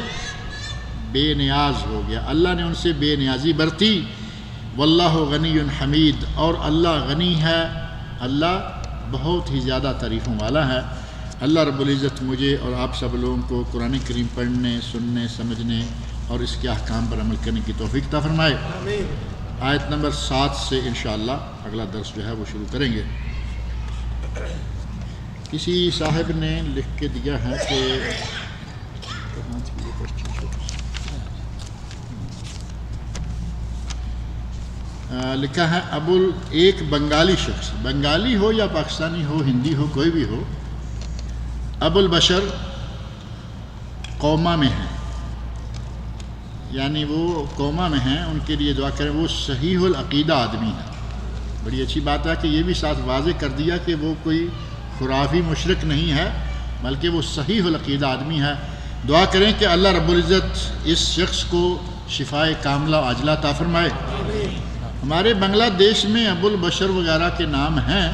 بے نیاز ہو گیا، اللہ نے ان سے بے نیازی برتی۔ واللہ غنی حمید، اور اللہ غنی ہے، اللہ بہت ہی زیادہ تعریفوں والا ہے۔ اللہ رب العزت مجھے اور آپ سب لوگوں کو قرآن کریم پڑھنے، سننے، سمجھنے اور اس کے احکام پر عمل کرنے کی توفیق عطا فرمائے۔ آمین۔ آیت نمبر 7 سے انشاءاللہ اگلا درس جو ہے وہ شروع کریں گے۔ کسی صاحب نے لکھ کے دیا ہے کہ لکھا ہے ایک بنگالی شخص، بنگالی ہو یا پاکستانی ہو، ہندی ہو، کوئی بھی ہو، ابو البشر قوما میں ہیں، یعنی وہ قوما میں ہیں، ان کے لیے دعا کریں۔ وہ صحیح العقیدہ آدمی ہے، بڑی اچھی بات ہے کہ یہ بھی ساتھ واضح کر دیا کہ وہ کوئی خرافی مشرک نہیں ہے، بلکہ وہ صحیح العقیدہ آدمی ہے۔ دعا کریں کہ اللہ رب العزت اس شخص کو شفائے کاملہ عاجلہ عطا فرمائے۔ ہمارے بنگلہ دیش میں ابو البشر وغیرہ کے نام ہیں،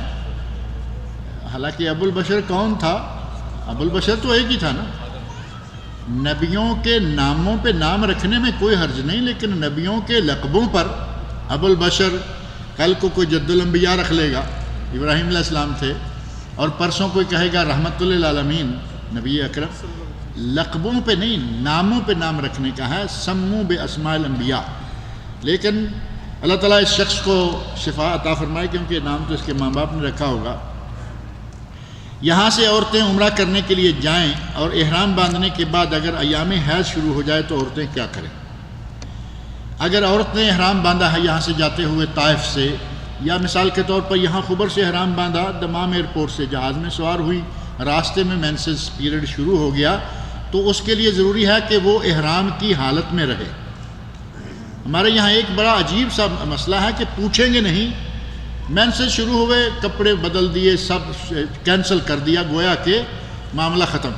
حالانکہ ابو البشر کون تھا؟ ابو البشر تو ایک ہی تھا نا۔ نبیوں کے ناموں پہ نام رکھنے میں کوئی حرج نہیں، لیکن نبیوں کے لقبوں پر ابو البشر، کل کو کوئی جد الانبیاء رکھ لے گا، ابراہیم علیہ السلام تھے، اور پرسوں کوئی کہے گا رحمت للعالمین نبی اکرم۔ لقبوں پہ نہیں، ناموں پہ نام رکھنے کا ہے، سمو باسماء الانبیاء۔ لیکن اللہ تعالیٰ اس شخص کو شفا عطا فرمائے، کیونکہ نام تو اس کے ماں باپ نے رکھا ہوگا۔ یہاں سے عورتیں عمرہ کرنے کے لیے جائیں اور احرام باندھنے کے بعد اگر ایام حیض شروع ہو جائے تو عورتیں کیا کریں؟ اگر عورت نے احرام باندھا ہے یہاں سے جاتے ہوئے طائف سے، یا مثال کے طور پر یہاں خبر سے احرام باندھا، دمام ایئرپورٹ سے جہاز میں سوار ہوئی، راستے میں مینسز پیریڈ شروع ہو گیا، تو اس کے لیے ضروری ہے کہ وہ احرام کی حالت میں رہے۔ ہمارے یہاں ایک بڑا عجیب سا مسئلہ ہے کہ پوچھیں گے نہیں، مینسز شروع ہوئے، کپڑے بدل دیے، سب کینسل کر دیا، گویا کہ معاملہ ختم،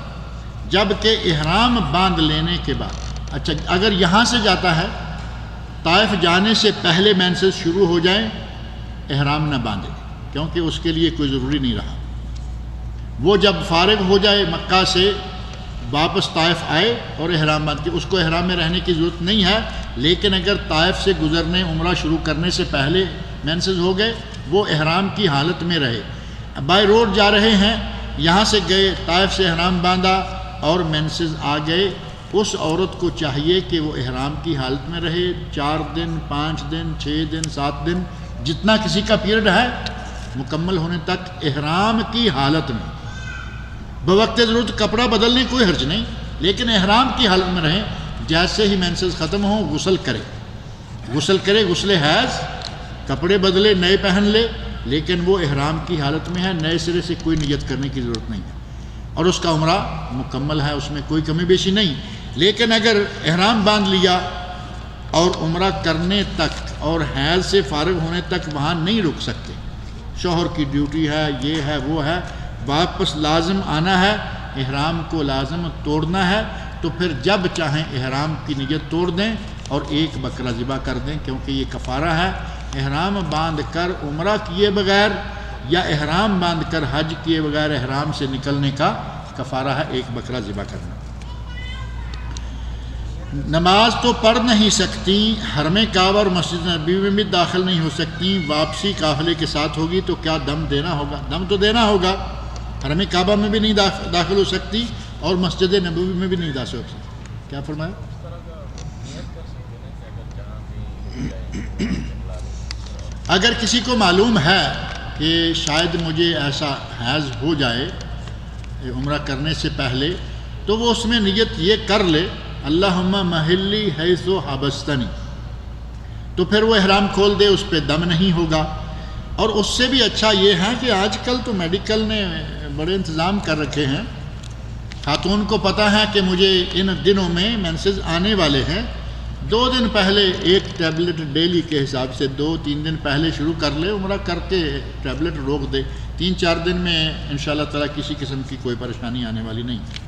جبکہ احرام باندھ لینے کے بعد، اچھا اگر یہاں سے جاتا ہے طائف جانے سے پہلے مینسز شروع ہو جائیں، احرام نہ باندھے، کیونکہ اس کے لیے کوئی ضروری نہیں رہا۔ وہ جب فارغ ہو جائے مکہ سے، واپس طائف آئے اور احرام باندھ کے، اس کو احرام میں رہنے کی ضرورت نہیں ہے، لیکن اگر طائف سے گزرنے عمرہ شروع کرنے سے پہلے مینسز ہو گئے، وہ احرام کی حالت میں رہے، بائی روڈ جا رہے ہیں، یہاں سے گئے، طائف سے احرام باندھا اور مینسز آ گئے، اس عورت کو چاہیے کہ وہ احرام کی حالت میں رہے 4 دن 5 دن 6 دن 7 دن جتنا کسی کا پیریڈ ہے مکمل ہونے تک احرام کی حالت میں، بوقت ضرورت کپڑا بدلنے کوئی حرج نہیں، لیکن احرام کی حالت میں رہیں، جیسے ہی مینسز ختم ہوں غسل کرے غسل حیض، کپڑے بدلے نئے پہن لے، لیکن وہ احرام کی حالت میں ہے، نئے سرے سے کوئی نیت کرنے کی ضرورت نہیں ہے، اور اس کا عمرہ مکمل ہے، اس میں کوئی کمی بیشی نہیں۔ لیکن اگر احرام باندھ لیا اور عمرہ کرنے تک اور حیض سے فارغ ہونے تک وہاں نہیں رک سکتے، شوہر کی ڈیوٹی ہے، یہ ہے وہ ہے، واپس لازم آنا ہے، احرام کو لازم توڑنا ہے، تو پھر جب چاہیں احرام کی نیت توڑ دیں اور ایک بکرا ذبح کر دیں، کیونکہ یہ کفارہ ہے۔ احرام باندھ کر عمرہ کیے بغیر یا احرام باندھ کر حج کیے بغیر احرام سے نکلنے کا کفارہ ہے ایک بکرا ذبح کرنا۔ نماز تو پڑھ نہیں سکتی، حرم کعبہ اور مسجد نبی میں بھی داخل نہیں ہو سکتی، واپسی قافلے کے ساتھ ہوگی تو کیا دم دینا ہوگا؟ دم تو دینا ہوگا، حرم کعبہ میں بھی نہیں داخل ہو سکتی اور مسجد نبوی میں بھی نہیں داخل ہو سکتی۔ کیا فرمایا؟ اگر کسی کو معلوم ہے کہ شاید مجھے ایسا حیض ہو جائے عمرہ کرنے سے پہلے، تو وہ اس میں نیت یہ کر لے اللہم محلی حیث حبستنی، تو پھر وہ احرام کھول دے، اس پہ دم نہیں ہوگا۔ اور اس سے بھی اچھا یہ ہے کہ آج کل تو میڈیکل نے بڑے انتظام کر رکھے ہیں، خاتون کو پتہ ہے کہ مجھے ان دنوں میں مینسز آنے والے ہیں، 2 دن پہلے ایک ٹیبلٹ ڈیلی کے حساب سے 2-3 دن پہلے شروع کر لے، عمرہ کر کے ٹیبلٹ روک دے، 3-4 دن میں انشاءاللہ تعالیٰ کسی قسم کی کوئی پریشانی آنے والی نہیں۔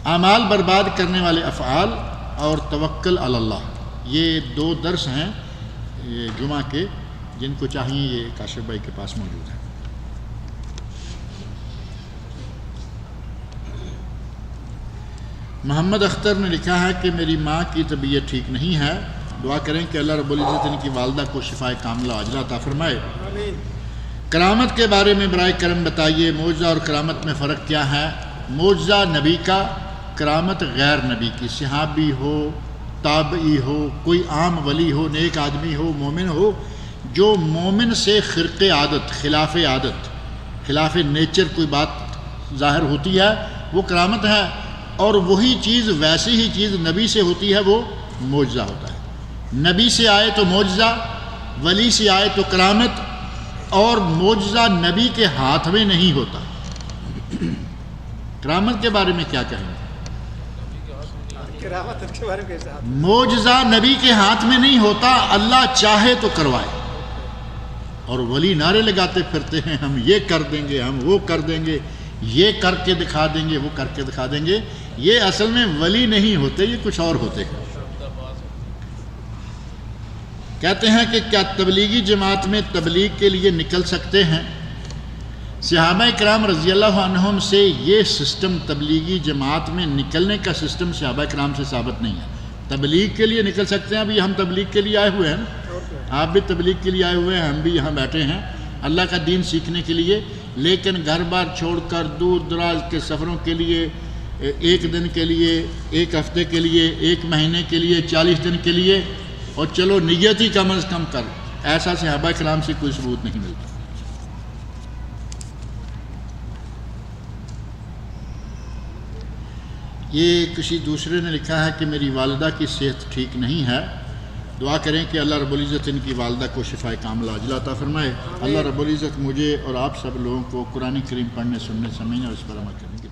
اعمال برباد کرنے والے افعال اور توکل علی اللہ، یہ 2 درس ہیں جمعہ کے، جن کو چاہیے یہ کاشف بھائی کے پاس موجود ہے۔ محمد اختر نے لکھا ہے کہ میری ماں کی طبیعت ٹھیک نہیں ہے، دعا کریں کہ اللہ رب العزت ان کی والدہ کو شفائے کاملہ عاجلہ عطا فرمائے۔ کرامت کے بارے میں برائے کرم بتائیے، معجزہ اور کرامت میں فرق کیا ہے؟ معجزہ نبی کا، کرامت غیر نبی کی، صحابی ہو، تابعی ہو، کوئی عام ولی ہو، نیک آدمی ہو، مومن ہو، جو مومن سے خرق عادت، خلاف نیچر کوئی بات ظاہر ہوتی ہے وہ کرامت ہے، اور وہی چیز ویسی ہی چیز نبی سے ہوتی ہے وہ معجزہ ہوتا ہے۔ نبی سے آئے تو معجزہ، ولی سے آئے تو کرامت، اور معجزہ نبی کے ہاتھ میں نہیں ہوتا۔ کرامت کے بارے میں کیا کہیں گے؟ کرامت کے بارے میں کیسے؟ معجزہ نبی کے ہاتھ میں نہیں ہوتا، اللہ چاہے تو کروائے، اور ولی نعرے لگاتے پھرتے ہیں ہم یہ کر دیں گے، ہم وہ کر دیں گے، یہ کر کے دکھا دیں گے، وہ کر کے دکھا دیں گے، یہ اصل میں ولی نہیں ہوتے، یہ کچھ اور ہوتے ہیں۔ کہتے ہیں کہ کیا تبلیغی جماعت میں تبلیغ کے لیے نکل سکتے ہیں؟ صحابہ کرام رضی اللہ عنہم سے یہ سسٹم، تبلیغی جماعت میں نکلنے کا سسٹم صحابہ کرام سے ثابت نہیں ہے۔ تبلیغ کے لیے نکل سکتے ہیں، ابھی ہم تبلیغ کے لیے آئے ہوئے ہیں، آپ بھی تبلیغ کے لیے آئے ہوئے ہیں، ہم بھی یہاں بیٹھے ہیں اللہ کا دین سیکھنے کے لیے، لیکن گھر بار چھوڑ کر دور دراز کے سفروں کے لیے، 1 دن کے لیے، 1 ہفتے کے لیے، 1 مہینے کے لیے، 40 دن کے لیے، اور چلو نیت ہی کم از کم کر، ایسا صحابہ کرام سے کوئی ثبوت نہیں ملتا۔ یہ کسی دوسرے نے لکھا ہے کہ میری والدہ کی صحت ٹھیک نہیں ہے، دعا کریں کہ اللہ رب العزت ان کی والدہ کو شفائے کاملہ عاجلہ عطا فرمائے۔ اللہ رب العزت مجھے اور آپ سب لوگوں کو قرآن کریم پڑھنے، سننے، سمجھنے اور اس پر عمل کرنے کی